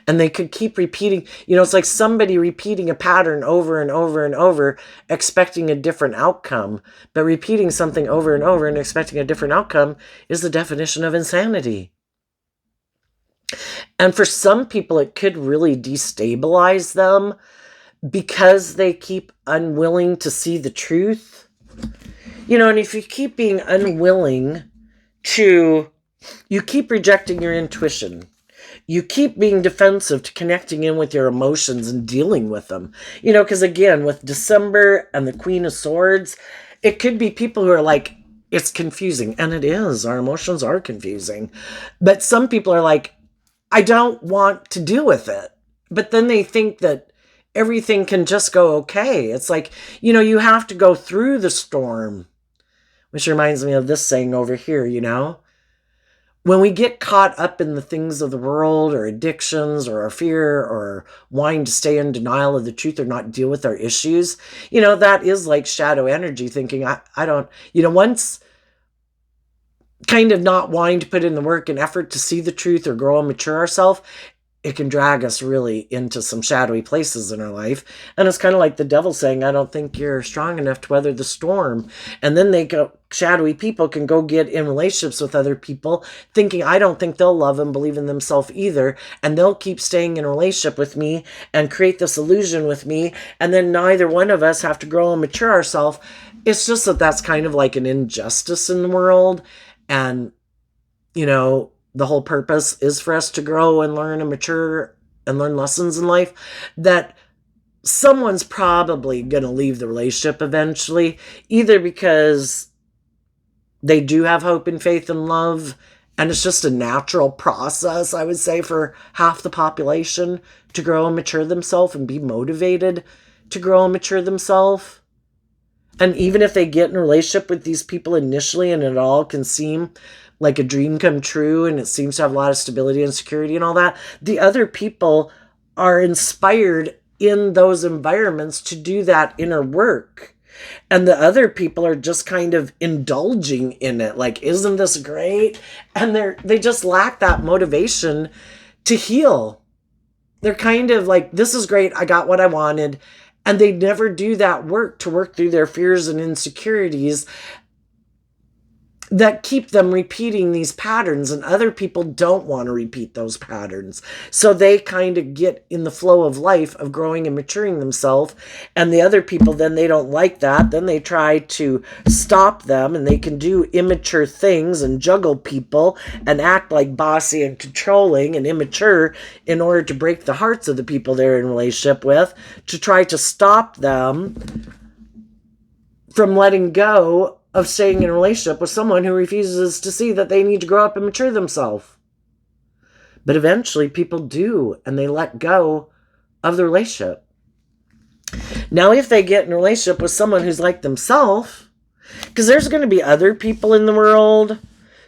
And they could keep repeating, it's like somebody repeating a pattern over and over and over, expecting a different outcome. But repeating something over and over and expecting a different outcome is the definition of insanity. And for some people, it could really destabilize them because they keep unwilling to see the truth. And if you keep being unwilling to, you keep rejecting your intuition. You keep being defensive to connecting in with your emotions and dealing with them. Because again, with December and the Queen of Swords, it could be people who are like, it's confusing. And it is. Our emotions are confusing. But some people are like, I don't want to deal with it. But then they think that everything can just go okay. It's like, you have to go through the storm. Which reminds me of this saying over here, When we get caught up in the things of the world or addictions or our fear or wanting to stay in denial of the truth or not deal with our issues, that is like shadow energy, thinking, I don't, once kind of not wanting to put in the work and effort to see the truth or grow and mature ourselves, it can drag us really into some shadowy places in our life. And it's kind of like the devil saying, I don't think you're strong enough to weather the storm. And then shadowy people can go get in relationships with other people thinking, I don't think they'll love and believe in themselves either. And they'll keep staying in a relationship with me and create this illusion with me. And then neither one of us have to grow and mature ourselves. It's just that that's kind of like an injustice in the world. And, the whole purpose is for us to grow and learn and mature and learn lessons in life, that someone's probably going to leave the relationship eventually, either because they do have hope and faith and love, and it's just a natural process, I would say, for half the population to grow and mature themselves and be motivated to grow and mature themselves. And even if they get in a relationship with these people initially and it all can seem like a dream come true and it seems to have a lot of stability and security and all that, the other people are inspired in those environments to do that inner work. And the other people are just kind of indulging in it. Like, isn't this great? And they just lack that motivation to heal. They're kind of like, this is great. I got what I wanted. And they never do that work to work through their fears and insecurities that keep them repeating these patterns, and other people don't want to repeat those patterns. So they kind of get in the flow of life of growing and maturing themselves, and the other people, then they don't like that. Then they try to stop them, and they can do immature things and juggle people and act like bossy and controlling and immature in order to break the hearts of the people they're in a relationship with, to try to stop them from letting go of staying in a relationship with someone who refuses to see that they need to grow up and mature themselves. But eventually people do, and they let go of the relationship. Now, if they get in a relationship with someone who's like themselves, because there's going to be other people in the world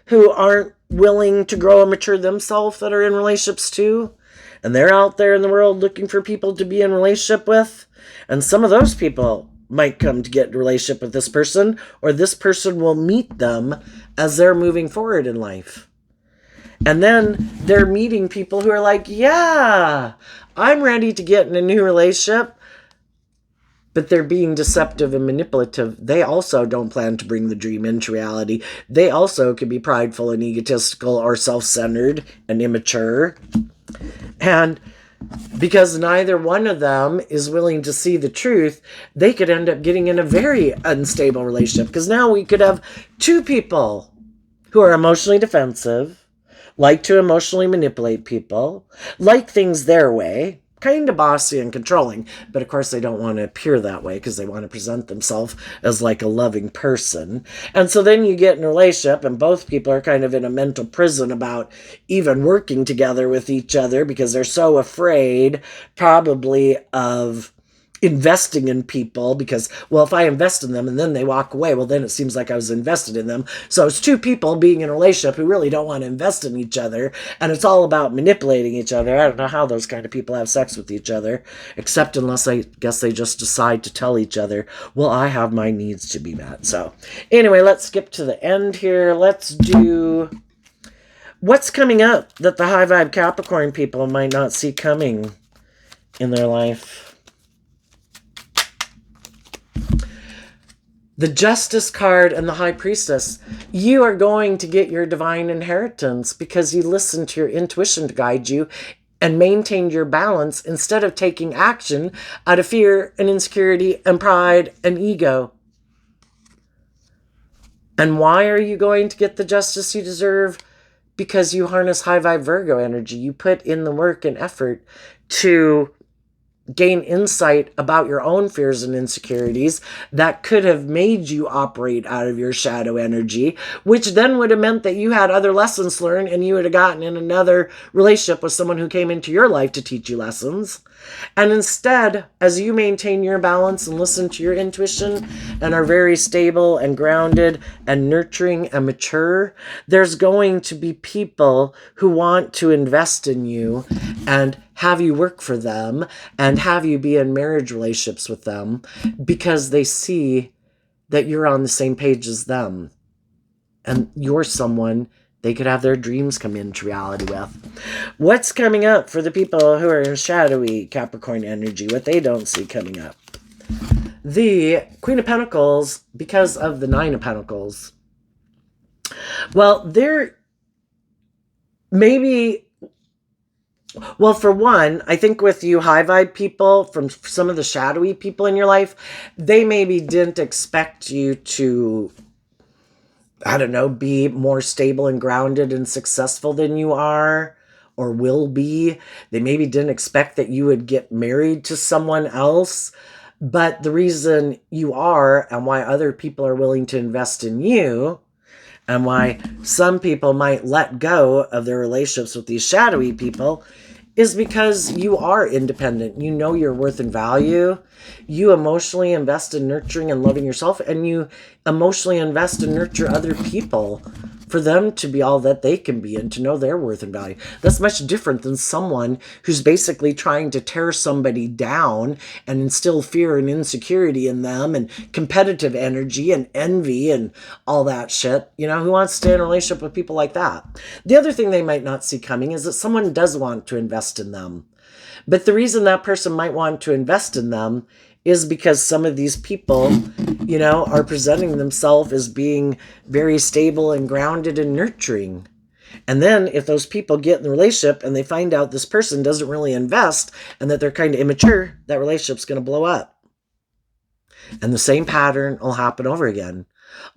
who aren't willing to grow and mature themselves that are in relationships too. And they're out there in the world looking for people to be in relationship with. And some of those people might come to get in a relationship with this person, or this person will meet them as they're moving forward in life. And then they're meeting people who are like, yeah, I'm ready to get in a new relationship. But they're being deceptive and manipulative. They also don't plan to bring the dream into reality. They also can be prideful and egotistical or self-centered and immature. And because neither one of them is willing to see the truth, they could end up getting in a very unstable relationship. Because now we could have two people who are emotionally defensive, like to emotionally manipulate people, like things their way, kind of bossy and controlling. But of course they don't want to appear that way because they want to present themselves as like a loving person. And so then you get in a relationship and both people are kind of in a mental prison about even working together with each other because they're so afraid probably of investing in people because, well, if I invest in them and then they walk away, well, then it seems like I was invested in them. So it's two people being in a relationship who really don't want to invest in each other, and it's all about manipulating each other. I don't know how those kind of people have sex with each other, except unless I guess they just decide to tell each other, well, I have my needs to be met. So anyway, let's skip to the end here. Let's do what's coming up that the high vibe Capricorn people might not see coming in their life. The Justice card and the High Priestess. You are going to get your divine inheritance because you listened to your intuition to guide you and maintained your balance instead of taking action out of fear and insecurity and pride and ego. And why are you going to get the justice you deserve? Because you harness high vibe Virgo energy. You put in the work and effort to gain insight about your own fears and insecurities that could have made you operate out of your shadow energy, which then would have meant that you had other lessons learned and you would have gotten in another relationship with someone who came into your life to teach you lessons. And instead, as you maintain your balance and listen to your intuition and are very stable and grounded and nurturing and mature, there's going to be people who want to invest in you and have you work for them and have you be in marriage relationships with them because they see that you're on the same page as them and you're someone they could have their dreams come into reality with. What's coming up for the people who are in shadowy Capricorn energy, what they don't see coming up? The Queen of Pentacles, because of the Nine of Pentacles. Well, there maybe... Well, for one, I think with you high vibe people, from some of the shadowy people in your life, they maybe didn't expect you to, I don't know, be more stable and grounded and successful than you are or will be. They maybe didn't expect that you would get married to someone else. But the reason you are, and why other people are willing to invest in you, and why some people might let go of their relationships with these shadowy people, is because you are independent. You know your worth and value. You emotionally invest in nurturing and loving yourself, and you emotionally invest and nurture other people for them to be all that they can be and to know their worth and value. That's much different than someone who's basically trying to tear somebody down and instill fear and insecurity in them and competitive energy and envy and all that shit. You know, who wants to stay in a relationship with people like that? The other thing they might not see coming is that someone does want to invest in them. But the reason that person might want to invest in them is because some of these people, you know, are presenting themselves as being very stable and grounded and nurturing. And then if those people get in the relationship and they find out this person doesn't really invest and that they're kind of immature, that relationship's going to blow up. And the same pattern will happen over again.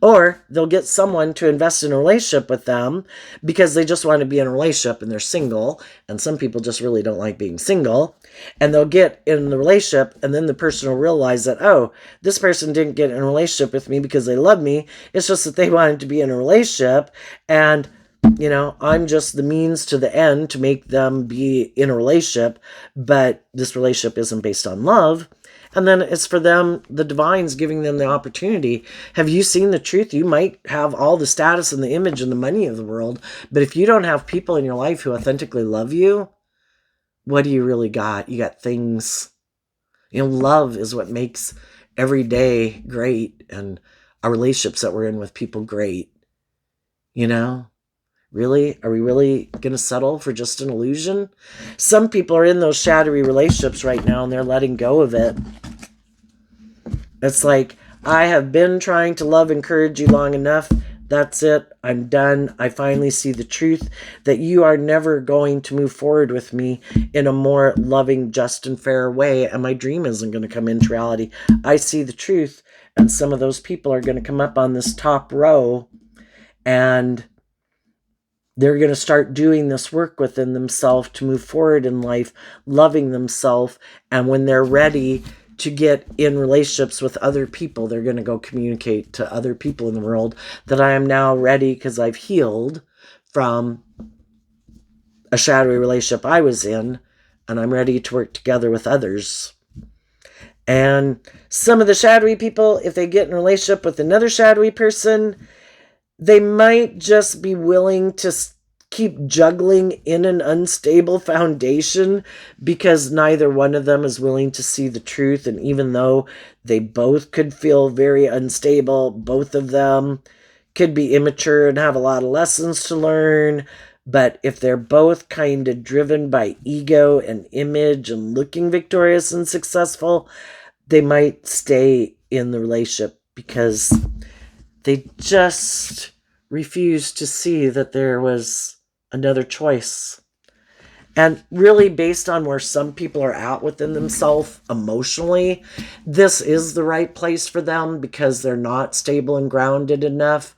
Or they'll get someone to invest in a relationship with them because they just want to be in a relationship and they're single. And some people just really don't like being single. And they'll get in the relationship and then the person will realize that, oh, this person didn't get in a relationship with me because they love me. It's just that they wanted to be in a relationship. And, you know, I'm just the means to the end to make them be in a relationship. But this relationship isn't based on love. And then it's for them, the divine's giving them the opportunity. Have you seen the truth? You might have all the status and the image and the money of the world, but if you don't have people in your life who authentically love you, what do you really got? You got things. You know, love is what makes every day great and our relationships that we're in with people great. You know? Really? Are we really going to settle for just an illusion? Some people are in those shadowy relationships right now and they're letting go of it. It's like, I have been trying to love, encourage you long enough. That's it. I'm done. I finally see the truth that you are never going to move forward with me in a more loving, just, and fair way. And my dream isn't going to come into reality. I see the truth. And some of those people are going to come up on this top row and they're going to start doing this work within themselves to move forward in life, loving themselves. And when they're ready to get in relationships with other people, they're going to go communicate to other people in the world that I am now ready because I've healed from a shadowy relationship I was in, and I'm ready to work together with others. And some of the shadowy people, if they get in a relationship with another shadowy person, they might just be willing to keep juggling in an unstable foundation because neither one of them is willing to see the truth. And even though they both could feel very unstable, both of them could be immature and have a lot of lessons to learn. But if they're both kind of driven by ego and image and looking victorious and successful, they might stay in the relationship because they just refused to see that there was another choice. And really, based on where some people are at within themselves emotionally, this is the right place for them because they're not stable and grounded enough.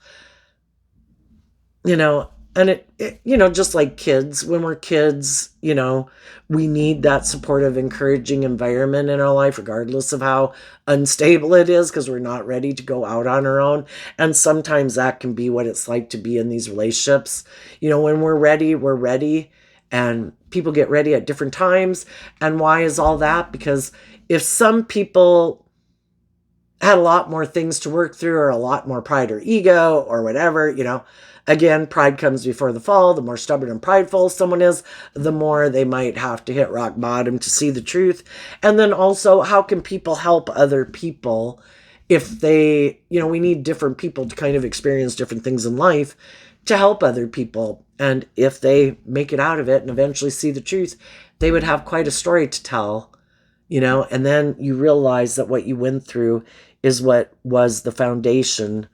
You know, and it you know, just like kids, when we're kids, you know, we need that supportive, encouraging environment in our life, regardless of how unstable it is, because we're not ready to go out on our own. And sometimes that can be what it's like to be in these relationships. You know, when we're ready, and people get ready at different times. And why is all that? Because if some people had a lot more things to work through or a lot more pride or ego or whatever, you know, again, pride comes before the fall. The more stubborn and prideful someone is, the more they might have to hit rock bottom to see the truth. And then also, how can people help other people if they, we need different people to kind of experience different things in life to help other people. And if they make it out of it and eventually see the truth, they would have quite a story to tell, and then you realize that what you went through is what was the foundation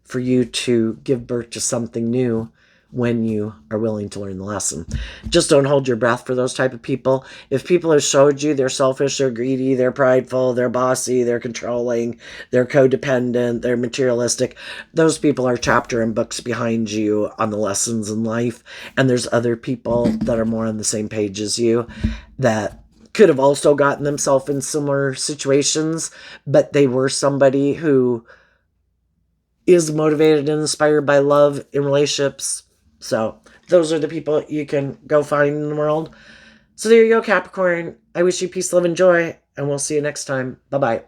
for you to give birth to something new when you are willing to learn the lesson. Just don't hold your breath for those type of people. If people have showed you they're selfish, they're greedy, they're prideful, they're bossy, they're controlling, they're codependent, they're materialistic, those people are chapter and books behind you on the lessons in life. And there's other people that are more on the same page as you that could have also gotten themselves in similar situations, but they were somebody who is motivated and inspired by love in relationships. So those are the people you can go find in the world. So there you go, Capricorn. I wish you peace, love, and joy, and we'll see you next time. Bye-bye.